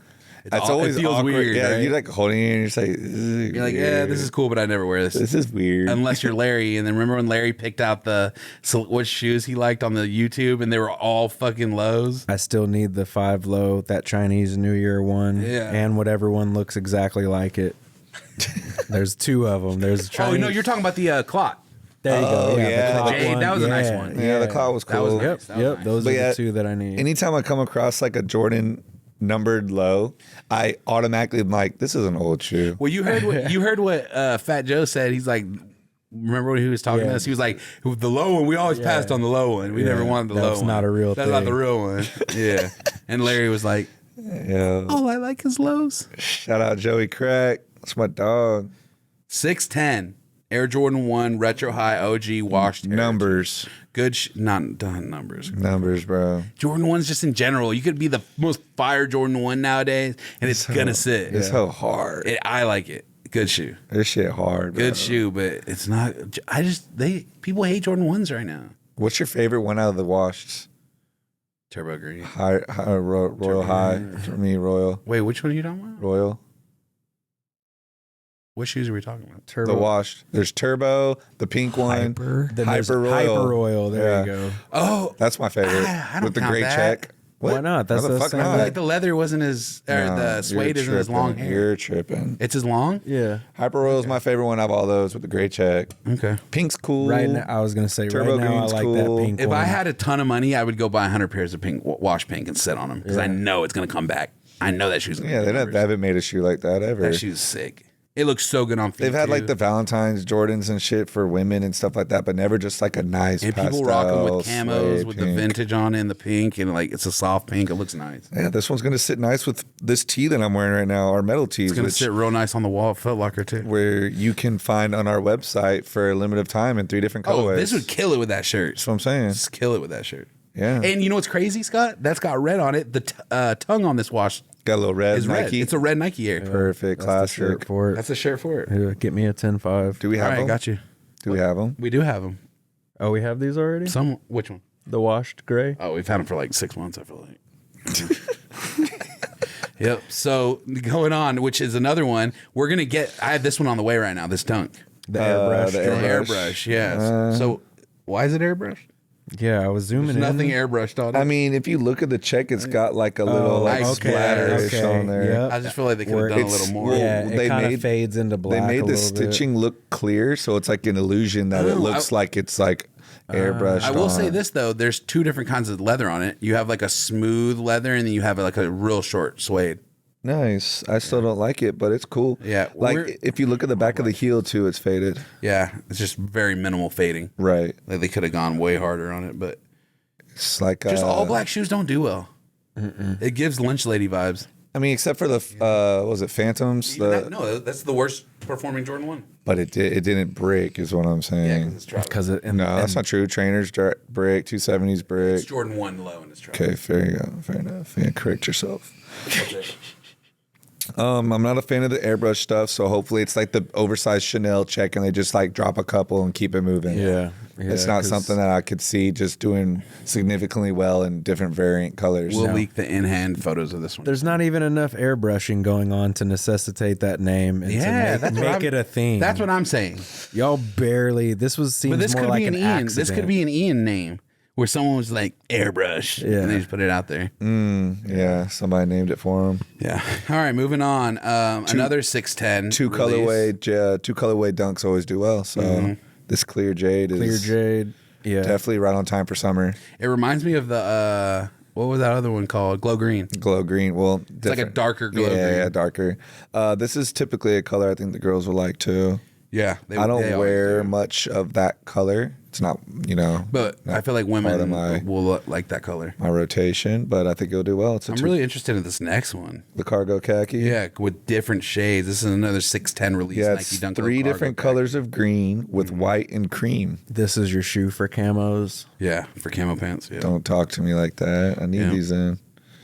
it's always it feels awkward. weird, Yeah, right? you're like holding it and you're just like, You're like, yeah, this is cool, but I never wear this. This is weird. Unless you're Larry, and then remember when Larry picked out what shoes he liked on the YouTube, and they were all fucking lows. I still need the 5 Low, that Chinese New Year one, Yeah. and whatever one looks exactly like it. There's 2 of them. There's a Oh Chinese. no, you're talking about the clot. There you go. Oh, Yeah, yeah. the clock Jade, one. that was a nice one. Yeah, the cloud was That was cool. nice. Yep, That was yep. nice. Those But are yeah, the 2 that I need. Anytime I come across like a Jordan numbered low, I automatically am like, this is an old shoe. Well, you heard what Fat Joe said. He's like, remember when he was talking to us? He was like, the low one. We always passed on the low one. We never wanted the low one. That's not a real That's not thing. the real one. Yeah. And Larry was like, Yeah. all I like is lows. Shout out Joey Crack. That's my dog. 6'10", Air Jordan 1 Retro High OG washed Air. Numbers. Good, not numbers. Numbers, bro. Jordan 1s just in general. You could be the most fire Jordan 1 nowadays, and it's going to sit. It's so hard. I like it. Good shoe. This shit hard, bro. Good shoe, but it's not. People hate Jordan 1s right now. What's your favorite one out of the washed? Turbo green. Royal High. For me, Royal. Wait, which one are you talking about? Royal. What shoes are we talking about? Turbo. The washed. There's Turbo, the pink one. Hyper. Then there's Hyper Royal. Hyper Royal. There Yeah. you go. Oh, That's my favorite. I don't With the count gray that. check. Why not? That's Why the the fuck same not? like the leather wasn't as, or No, the suede you're isn't as long tripping. hair. You're tripping. It's as long? Yeah. Hyper Royal is my favorite one out of all those with the gray check. Okay. Pink's cool. Right now, I was gonna say Turbo right now I green's like cool. that pink If one. I had a ton of money, I would go buy 100 pairs of pink, wash pink, and sit on them because I know it's going to come back. I know that shoe's going to Yeah, they haven't made a shoe like that ever. That shoe's sick. It looks so good on feet. They've had too. like the Valentine's Jordans and shit for women and stuff like that, but never just like a nice and pastel, people rocking with camos suede with pink. the vintage on it and the pink, and like it's a soft pink. It looks nice. Yeah, this one's gonna sit nice with this tee that I'm wearing right now, our metal tees, It's gonna which sit real nice on the wall at Foot Locker too. where you can find on our website for a limited time in 3 different colorways. Oh, this would kill it with that shirt. That's what I'm saying. Just kill it with that shirt. Yeah, And you know what's crazy, Scott? That's got red on it. The tongue on this wash got a little red is red. Nike. It's a red Nike Air. Perfect, That's the shirt classic. for it. That's a shirt for it. Here, get me a 10.5. Do we All have right, them? got you. Do we have them? We do have them. Oh, we have these already. Which one? The washed gray. Oh, we've had them for like 6 months, I feel like. Yep. So going on, which is another one. We're going to get, I have this one on the way right now, this dunk. The airbrush. the The airbrush, yes. So why is it airbrush? Yeah, I was zooming There's in. nothing airbrushed on it. I mean, if you look at the check, it's got like a little like okay, splatter on there. Yep. I just feel like they could have Where done a it's- little more. well, Yeah, they it kind made- of fades into black. They made a the little bit. stitching look clear, so it's like an illusion that it Oh, looks like it's like airbrushed. I will on. say this though, there's 2 different kinds of leather on it. You have like a smooth leather, and then you have like a real short suede. Nice. I still don't like it, but it's cool. Yeah, Like we're- if you look at the back of the heel too, it's faded. Yeah, it's just very minimal fading. Right. Like they could have gone way harder on it, but It's like just all black shoes don't do well. It gives lunch lady vibes. I mean, except for the what was it Phantoms? No, that's the worst performing Jordan 1. But it didn't break, is what I'm Yeah, saying. because it's drop. because it. No, that's not true. Trainers break, 270s break. It's Jordan 1 low and it's drop. Okay, fair you go. Fair enough. Yeah, correct yourself. I'm not a fan of the airbrush stuff, so hopefully it's like the oversized Chanel check and they just like drop a couple and keep it moving. Yeah, It's not 'cause something that I could see just doing significantly well in different variant colors. We'll leak the in-hand photos of this one. There's not even enough airbrushing going on to necessitate that name and Yeah, to that's what make I'm- it a theme. That's what I'm saying. y'all barely. This seems But this more could like be an an Ian. accident. This could be an Ian name where someone was like airbrush, Yeah. and they just put it out there. Yeah, somebody named it for him. Yeah. All right, moving on. Another 610. Two release. colorway dunks always do well. So this clear jade is clear jade. Yeah, definitely right on time for summer. It reminds me of the what was that other one called? Glow green. Glow green. Well, It's like a darker glow green. Yeah, darker. This is typically a color I think the girls will like too. Yeah. I don't they always wear do. much of that color. It's not, But I feel like women will like that color. my rotation, but I think it'll do well. It's I'm really interested in this next one. the cargo khaki. Yeah, with different shades. This is another 610 release. Yeah, Nike it's Dunk Low 3 cargo different khaki. colors of green with white and cream. This is your shoe for camos. Yeah, for camo pants. Yeah. Don't talk to me like that. I need Yeah. these in.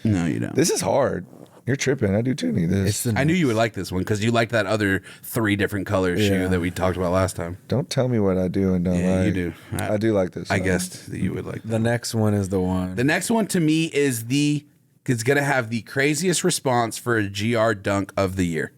No, you don't. This is hard. You're tripping. I do too need this. It's the I knew you would like this one because you liked that other 3 different color shoe Yeah. that we talked about last time. Don't tell me what I do and don't Yeah, like. you do. I do like this. I though. guessed that you would like the next one is the one. The next one to me is it's going to have the craziest response for a GR dunk of the year.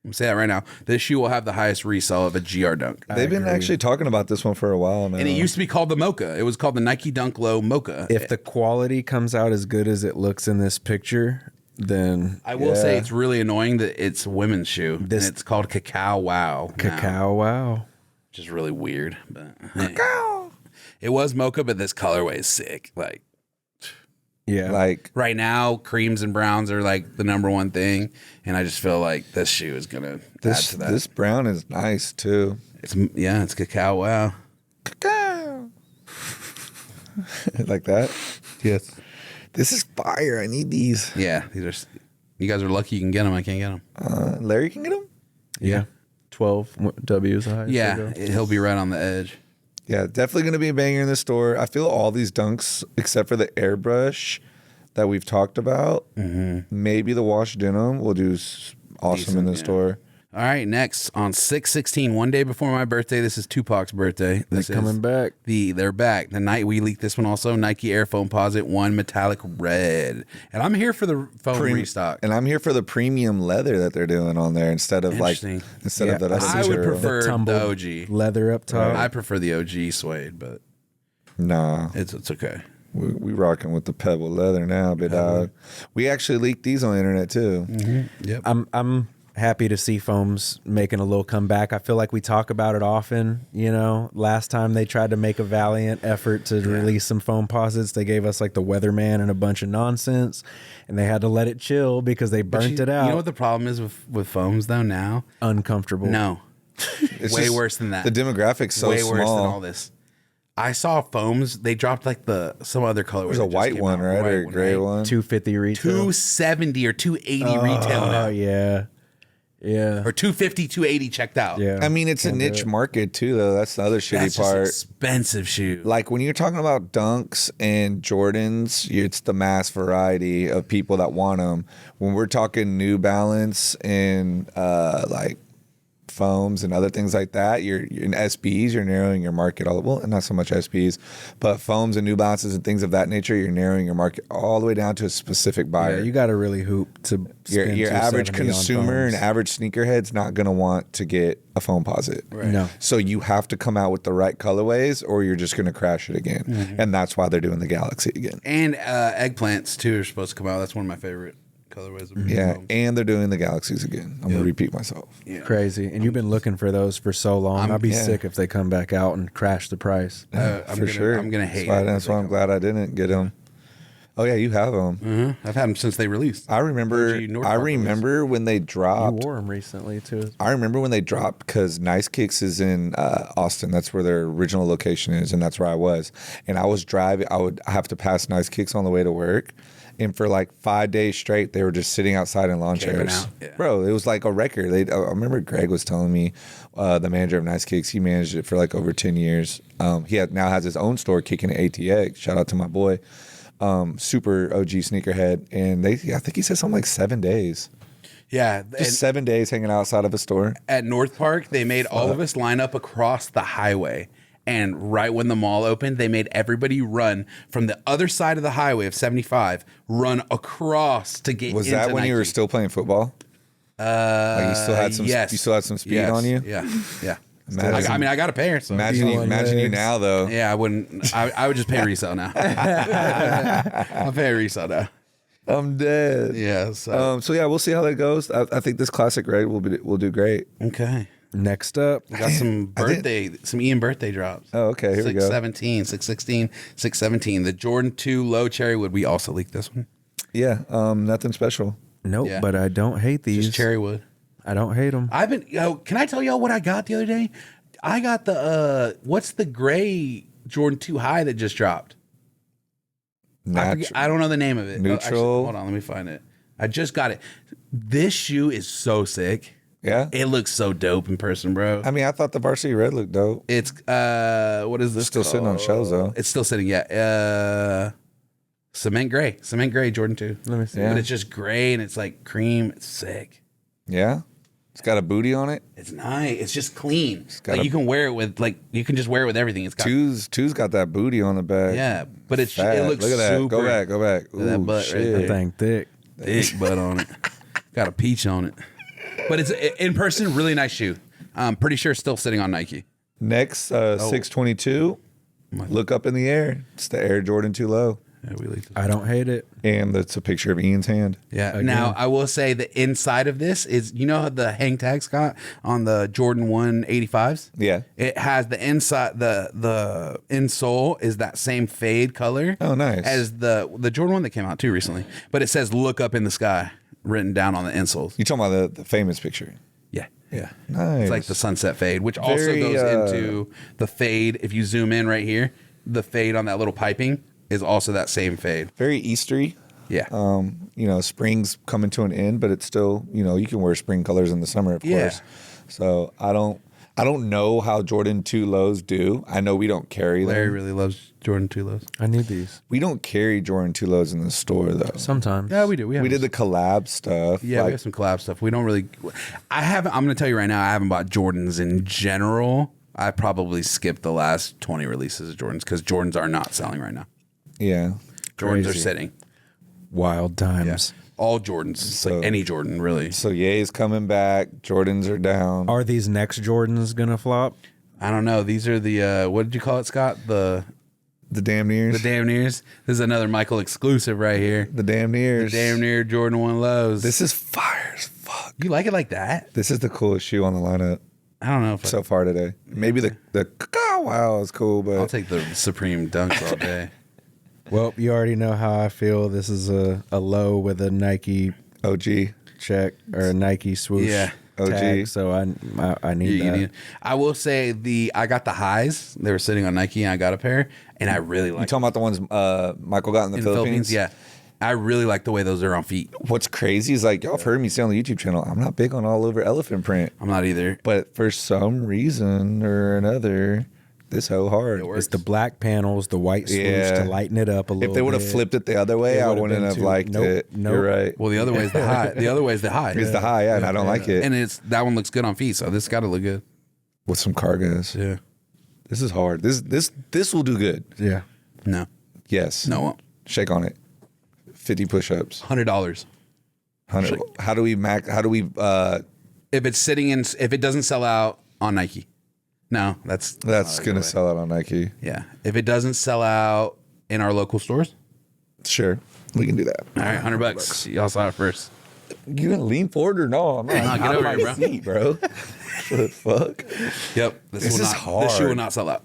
I'm saying that right now. This shoe will have the highest resale of a GR dunk. They've been agree. actually talking about this one for a while now. And it used to be called the Mocha. It was called the Nike Dunk Low Mocha. If the quality comes out as good as it looks in this picture, then I will say Yeah. it's really annoying that it's a women's shoe. And it's called Cacao Wow. now, cacao, wow. which is really weird. But Cacao. It was Mocha, but this colorway is sick. Like Yeah. like right now, creams and browns are like the number one thing. And I just feel like this shoe is going to add this. to that. This brown is nice too. It's Cacao Wow. Like that. Yes. This is fire. I need these. Yeah, these are. You guys are lucky you can get them. I can't get them. Larry can get them. yeah. 12 W is the highest. Yeah, they go. he'll be right on the edge. Yeah, definitely going to be a banger in the store. I feel all these dunks, except for the airbrush that we've talked about, maybe the wash denim will do awesome Decent, in the yeah. store. All right, next on 6/16, one day before my birthday. This is Tupac's birthday. This They're coming back. They're back. The night we leaked this one also. Nike Air Foamposite 1 metallic red, and I'm here for the foam restock. And I'm here for the premium leather that they're doing on there instead of Interesting. instead of Yeah, that. I other would material. prefer the tumbled OG. leather up top. I prefer the OG suede, but Nah, it's okay. we rocking with the pebble leather now, big dog. We actually leaked these on the internet too. Yep. I'm happy to see foams making a little comeback. I feel like we talk about it often. You know, last time they tried to make a valiant effort to release some Foamposites, they gave us like the Weatherman and a bunch of nonsense, and they had to let it chill because they burnt it out. You know what the problem is with foams though now? Uncomfortable. No, It's way just- worse than that. The demographics so way small. worse than all this. I saw foams. They dropped like some other color. There's a white one, right, or a gray one. 250 retail. 270 or 280 retail Oh now, yeah, yeah, or 250, 280 checked out. yeah. I mean, it's a niche market too, though. That's the other shitty That's just part. expensive shoe. Like when you're talking about Dunks and Jordans, it's the mass variety of people that want them. When we're talking New Balance and like foams and other things like that, you're in SBs, you're narrowing your market all well, not so much SBs, but foams and New Balances and things of that nature, you're narrowing your market all the way down to a specific buyer. Yeah, you got to really hoop to spend Your average 270 on consumer and foams. average sneakerhead's not going to want to get a Foamposite. No. So you have to come out with the right colorways or you're just going to crash it again. And that's why they're doing the Galaxy again. And eggplants too are supposed to come out. That's one of my favorite colorways. Of Yeah, foams. and they're doing the Galaxies again. I'm going to repeat myself. Yeah. Crazy. And you've been looking for those for so long. I'd be yeah. sick if they come back out and crash the price. For sure. I'm gonna hate. That's why I'm glad I didn't get them. Oh yeah, you have them. I've had them since they released. I remember. OG North I Park remember when they You dropped. wore them recently too. I remember when they dropped because Nice Kicks is in Austin. That's where their original location is, and that's where I was. And I was driving. I would have to pass Nice Kicks on the way to work. And for like 5 days straight, they were just sitting outside in lawn Camping chairs. out, yeah. Bro, it was like a record. I remember Greg was telling me, the manager of Nice Kicks, he managed it for like over 10 years. He now has his own store, Kicking at ATX. Shout out to my boy. Super OG sneakerhead. And I think he said something like 7 days. Yeah, Just 7 days hanging outside of a store. at North Park, they made all of us line up across the highway. And right when the mall opened, they made everybody run from the other side of the highway of 75, run across to get Was into that when you were Nike. still playing football? Like you still had some. Yes. You still had some speed Yes. on you. Yeah, yeah. Imagine- I mean, I got a pair, so Imagine you legs. now though. yeah, I wouldn't. I would just pay resale now. I'll pay resale now. I'm dead. Yeah. So. So yeah, we'll see how that goes. I think this classic red will do great. Okay. Next up, We got some Ian birthday drops. Oh, okay. Here we go. 617, 616, 617. The Jordan 2 low cherrywood. We also leaked this one. Yeah. Nothing special. nope, Yeah. but I don't hate these. Just cherrywood. I don't hate them. Can I tell y'all what I got the other day? I got what's the gray Jordan 2 high that just dropped? I don't know the name of it. Neutral. Hold on, let me find it. I just got it. This shoe is so sick. Yeah. It looks so dope in person, bro. I mean, I thought the varsity red looked dope. It's what is this? Still sitting on shelves though. It's still sitting, yeah. Cement gray Jordan 2. Let me see. Yeah. But it's just gray and it's like cream. It's sick. Yeah. It's got a booty on it. It's nice. It's just clean. got Like a- you can wear it with you can just wear it with everything. It's got Two's got that booty on the back. yeah, but it Fat. looks Look at that. super. Go back. Go back. at that Ooh, butt right shit. there. That thing thick. Thick butt on it. Got a peach on it. But it's in person, really nice shoe. I'm pretty sure it's still sitting on Nike. Next, 622. Look up in the air. It's the Air Jordan 2 Low. Yeah, we leaked it. I don't hate it. And that's a picture of Ian's hand. Yeah. Again. Now I will say the inside of this is, you know how the hang tag, Scott, on the Jordan 185s? Yeah. It has the inside, the insole is that same fade color. Oh, nice. As the Jordan 1 that came out too recently. But it says "Look up in the sky" written down on the insoles. You talking about the famous picture? Yeah. Yeah. Nice. It's like the sunset fade, which also Very, goes into the fade. If you zoom in right here, the fade on that little piping is also that same fade. very Eastery. Yeah. Spring's coming to an end, but it's still, you can wear spring colors in the summer, of Yeah. course. So I don't know how Jordan 2 Lows do. I know we don't carry them. Larry really loves Jordan 2 lows. I need these We don't carry Jordan 2 Lows in the store though. sometimes. Yeah, we do. We did the collab stuff. Yeah, we like, have some collab stuff. We don't really. I'm going to tell you right now, I haven't bought Jordans in general. I probably skipped the last 20 releases of Jordans because Jordans are not selling right now. yeah. Jordans are Crazy. sitting. Wild times. All Jordans. It's like any Jordan, really. So Ye's coming back. Jordans are down. Are these next Jordans gonna flop? I don't know. These are the, what did you call it, Scott? The The damn nears. damn nears. This is another Michael exclusive right here. The damn nears. Damn near Jordan 1 lows. This is fire as fuck. You like it like that? This is the coolest shoe on the lineup I don't know if so far today. Maybe the cacao wow is cool, but I'll take the Supreme Dunks all day. Well, you already know how I feel. This is a low with a Nike OG. check or a Nike swoosh Yeah. tag. OG. So I need You that. need- I will say I got the highs. They were sitting on Nike, and I got a pair, and I really You like talking about the ones Michael got in the in Philippines? Yeah, I really like the way those are on feet. What's crazy is like y'all have heard me say on the YouTube channel, I'm not big on all over elephant print, I'm not either. but for some reason or another, this hoe hard. It works. It's the black panels, the white swoosh Yeah. to lighten it up a little. If they would have bit. flipped it the other way, It I would've wouldn't been have too- liked nope, it. nope. You're right. Well, the other way is the high. The other way is the high. It's the high, yeah, and I don't like it. And that one looks good on feet, so this got to look good. With some cargos. Yeah. This is hard. This will do good. Yeah. No. Yes. No. Shake on it. 50 push-ups. $100. 100. How do we If it's sitting in, if it doesn't sell out on Nike, no, that's gonna sell out on Nike. Yeah. If it doesn't sell out in our local stores, Sure. We can do that. all right, $100. Y'all saw it first. You gonna lean forward or no? I'm not. Nah, get out of over my here, bro. seat, bro. The fuck? Yep. This will is not, hard. This shoe will not sell out.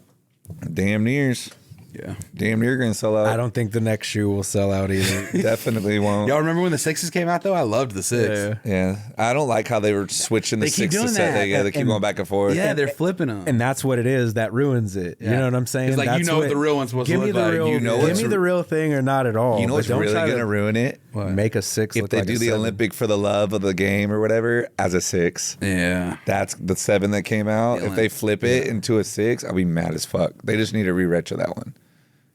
Damn nears. Yeah. Damn near gonna sell out. I don't think the next shoe will sell out either. Definitely won't. Y'all remember when the sixes came out though? I loved the six. Yeah. I don't like how they were switching the They keep 6 to doing 7. that. Yeah, they keep going back and forth. Yeah, they're flipping them. And that's what it is that ruins it. You Yeah. know what I'm saying? It's like, you That's know what the real one's supposed to give look me the like. real, You know give what's me the real thing or not at all. You know But what's don't really try gonna ruin it? make a 6 If look they like do a the 7. Olympic for the love of the game or whatever as a 6. Yeah. That's the 7 that came out. The If they flip it into a 6, I'll be mad as fuck. They just need to re-retro that one.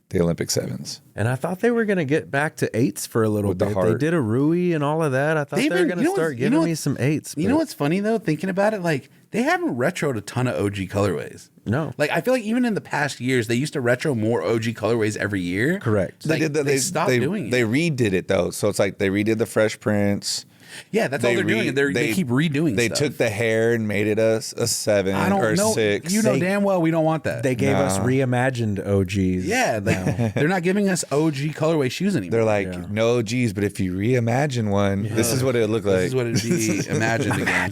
The Olympic 7s. And I thought they were going to get back to 8s for a little With the bit. They heart. did a Rui and all of that. I thought They've they were been- going you to know start what's- you giving know me what's- some 8s. You know what's funny though? Thinking about it, like they haven't retroed a ton of OG colorways. No. Like I feel like even in the past years, they used to retro more OG colorways every year. Correct. Like, they stopped doing it. They redid it though. So it's like they redid the Fresh Prince. Yeah, that's all they're doing. They keep redoing They stuff. took the hair and made it a 7 I don't or know. 6. You know damn well we don't want that. They gave us reimagined OGs. yeah, they're not giving us OG colorway shoes anymore. They're like, no, geez, but if you reimagine one, this is what it would look like. This is what it'd be imagined again.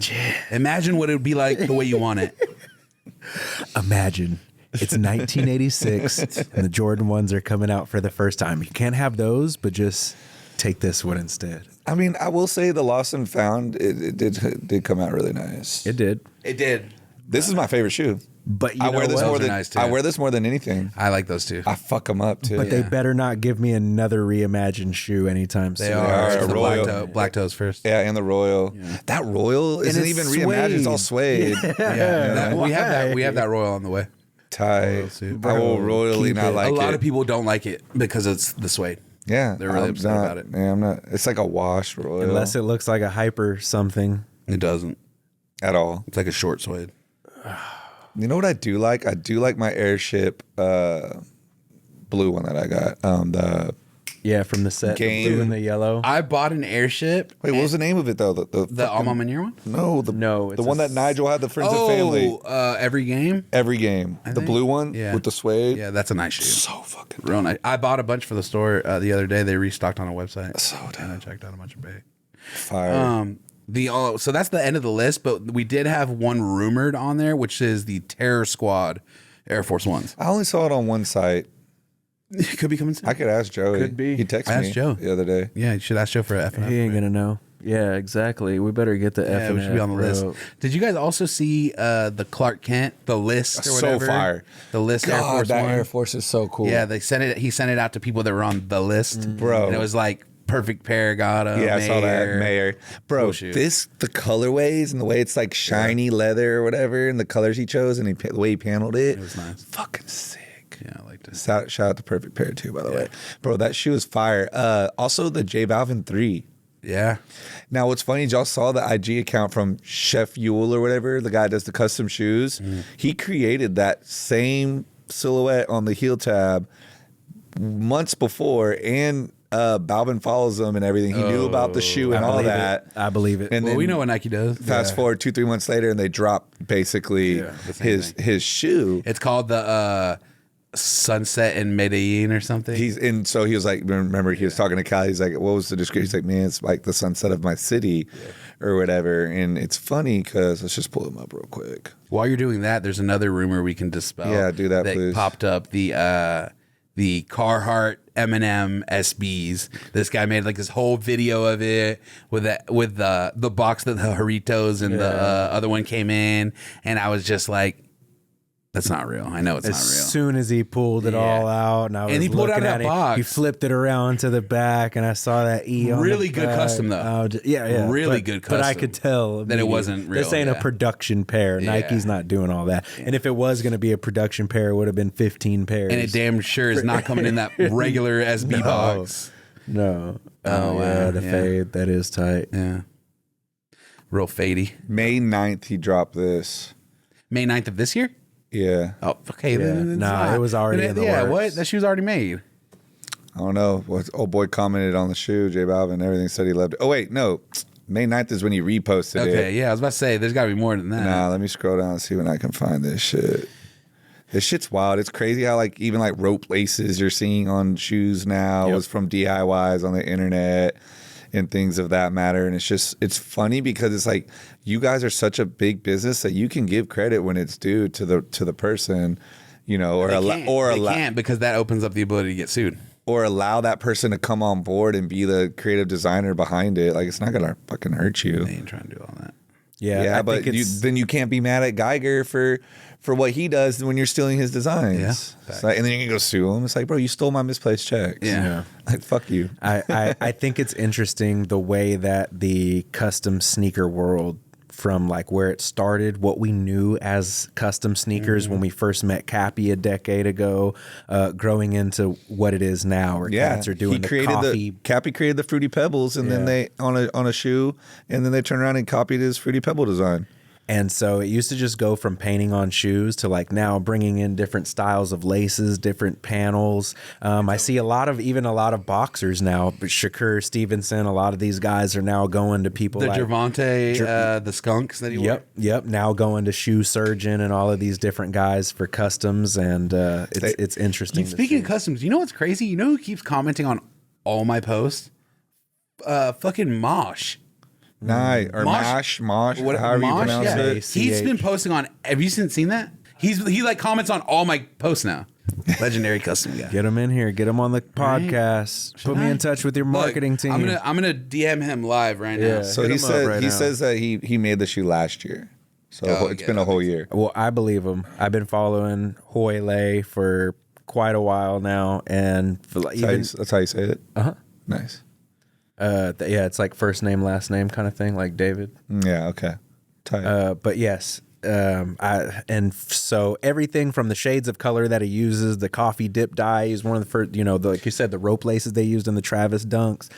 Imagine what it would be like the way you want it. Imagine it's 1986 and the Jordan 1s are coming out for the first time. You can't have those, but just take this one instead. I mean, I will say the Lost and Found, it did come out really nice. It did. It did. This is my favorite shoe. But you I know wear this what? more than Nice too. I wear this more than anything. I like those too. I fuck them up too. But they better not give me another reimagined shoe anytime soon. They are. are. It's the Royal. black toes first. Yeah, and the Royal. That Royal isn't it's even reimagined. It's all suede. Yeah, we have that. We have that Royal on the way. Tight. suit. I will royally keep not it. like a it. lot of people don't like it because it's the suede. Yeah, They're really I'm upset not- about it. Yeah, I'm not. It's like a wash Royal. Unless it looks like a hyper something. It doesn't. at all. It's like a short suede. You know what I do like? I do like my Airship blue one that I got. The Yeah, from the set. Game. The blue and the yellow. I bought an Airship. wait, what was the name of it though? The fucking- Alma Manier one? No, No, the it's one a that Nigel had the friends and family Every game. every game. The think. blue one Yeah. with the suede. Yeah, that's a nice shoe. So fucking Real nice. I bought a bunch for the store the other day. They restocked on a website. So And I checked out a bunch of big. fire. So that's the end of the list, but we did have one rumored on there, which is the Terror Squad Air Force Ones. I only saw it on one site. It could be coming soon. I could ask Joey. Could be. He texted Ask me Joe. the other day. Yeah, you should ask Joe for F and F. He ain't gonna know. Yeah, exactly. We better get the F Yeah, and we should be on the list. Did you guys also see the Clark Kent, the list or So whatever? fire. The list Air Force that One. Air Force is so cool. Yeah, they sent it. He sent it out to people that were on the list, Bro. And it was like perfect Paragata. Yeah, I saw that. Mayer. Mayor. Bro, Cool shoe. the colorways and the way it's like shiny leather or whatever and the colors he chose and the way he paneled it. It was nice. Fucking sick. Yeah, I liked it. Shout out to Perfect Pair too, by the way. Bro, that shoe is fire. Also the J Balvin 3. Yeah. Now, what's funny is y'all saw the IG account from Chef Yule or whatever, the guy that does the custom shoes. He created that same silhouette on the heel tab months before, and Balvin follows him and everything. He knew about the shoe and all that. I believe it. And Well, then we know what Nike does. fast forward 2-3 months later, and they drop basically the same his shoe. It's called the Sunset in Medellin or something. So he was like, remember he was talking to Kyle. He's like, what was the description? He's like, man, it's like the sunset of my city or whatever. And it's funny because let's just pull him up real quick. While you're doing that, there's another rumor we can dispel. Yeah, do that, please. Popped up the Carhartt M&M SBs. This guy made like this whole video of it with the box that the Doritos and the other one came in, and I was just like, that's not real. I know it's as not real. soon as he pulled it all out, and I was And he pulled out looking that at box. He flipped it around to the back, and I saw that E on Really the good back. custom, though. Oh, yeah. Really But- good But I custom. could tell That it immediately. wasn't real, This ain't yeah. a production pair. Yeah. Nike's not doing all that. And if it was going to be a production pair, it would have been 15 pairs. And it damn sure is not coming in that regular SB box. No. Oh, yeah, wow. the Yeah. fade. That is tight. Yeah. Real fadey. May 9th, he dropped this. May 9th of this year? Yeah. Oh, okay. Yeah. then it's Nah, not. it was already Then in the Yeah, works. what? That shoe's already made. I don't know. What old boy commented on the shoe, J Balvin, everything said he loved it. Oh, wait, no. May 9th is when he reposted it. Okay, yeah, I was about to say, there's got to be more than that. Nah, let me scroll down and see when I can find this shit. This shit's wild. It's crazy how like even like rope laces you're seeing on shoes now was from DIYs on the internet and things of that matter. And it's funny because it's like you guys are such a big business that you can give credit when it's due to the person, you know, or They can't because that opens up the ability to get sued. or allow that person to come on board and be the creative designer behind it. Like it's not gonna fucking hurt you. They ain't trying to do all that. Yeah, Yeah, I but think it's, then you can't be mad at Geiger for what he does when you're stealing his designs. Yeah. It's like, and then you can go sue him. It's like, bro, you stole my misplaced checks. Yeah. Like, fuck you. I think it's interesting the way that the custom sneaker world, from like where it started, what we knew as custom sneakers when we first met Cappy a decade ago, growing into what it is now, where cats are doing the coffee. Cappy created the Fruity Pebbles, and then they on a shoe, and then they turned around and copied his Fruity Pebble design. And so it used to just go from painting on shoes to like now bringing in different styles of laces, different panels. I see a lot of boxers now, but Shakur Stevenson, a lot of these guys are now going to people The like Gervonta, the skunks that he wore. Yep. Now going to Shoe Surgeon and all of these different guys for customs, and it's interesting. Speaking of customs, you know what's crazy? You know who keeps commenting on all my posts? Fucking Mosh. Nice. Or Mosh, however you pronounce it. He's been posting on. Have you seen that? He like comments on all my posts now. Legendary custom guy. Get him in here. Get him on the podcast. Put me in touch with your marketing team. I'm gonna DM him live right now. So he says that he made the shoe last year. So it's been a whole year. Well, I believe him. I've been following Hoyle for quite a while now, and That's how you say it. Nice. It's like first name, last name kind of thing, like David. Yeah. Okay. Tight. But yes, so everything from the shades of color that he uses, the coffee dip dye, he's one of the first, like you said, the rope laces they used in the Travis Dunks,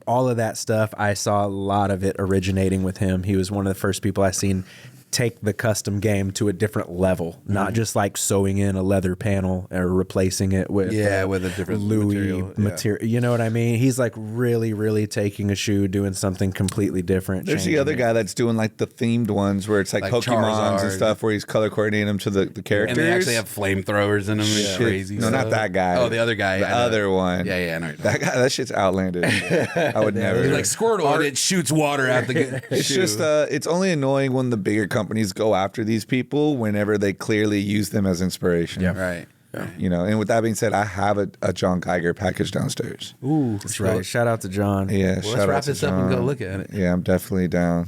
all of that stuff. I saw a lot of it originating with him. He was one of the first people I seen take the custom game to a different level, not just like sewing in a leather panel or replacing it with with a different Louis material. You know what I mean? He's like really taking a shoe, doing something completely different. There's the other guy that's doing like the themed ones where it's like Pokemons Charizard and stuff, where he's color coordinating them to the characters. And they actually have flamethrowers in them. It's crazy. No, not that guy. Oh, the other guy. The other one. Yeah, I know. That shit's outlandish. I would never. Like Squirtle, and it shoots water at the It's shoe. just it's only annoying when the bigger companies go after these people whenever they clearly use them as inspiration. Yeah. Right. And with that being said, I have a John Geiger package downstairs. Ooh, that's right. Shout out to John. Yeah, Well, let's wrap this up and go look at it. Yeah, I'm definitely down.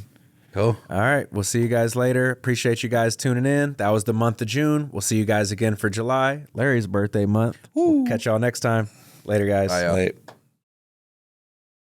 Cool. All right. We'll see you guys later. Appreciate you guys tuning in. That was the month of June. We'll see you guys again for July. Larry's birthday month. We'll catch y'all next time. Later, guys. Bye, y'all. Late.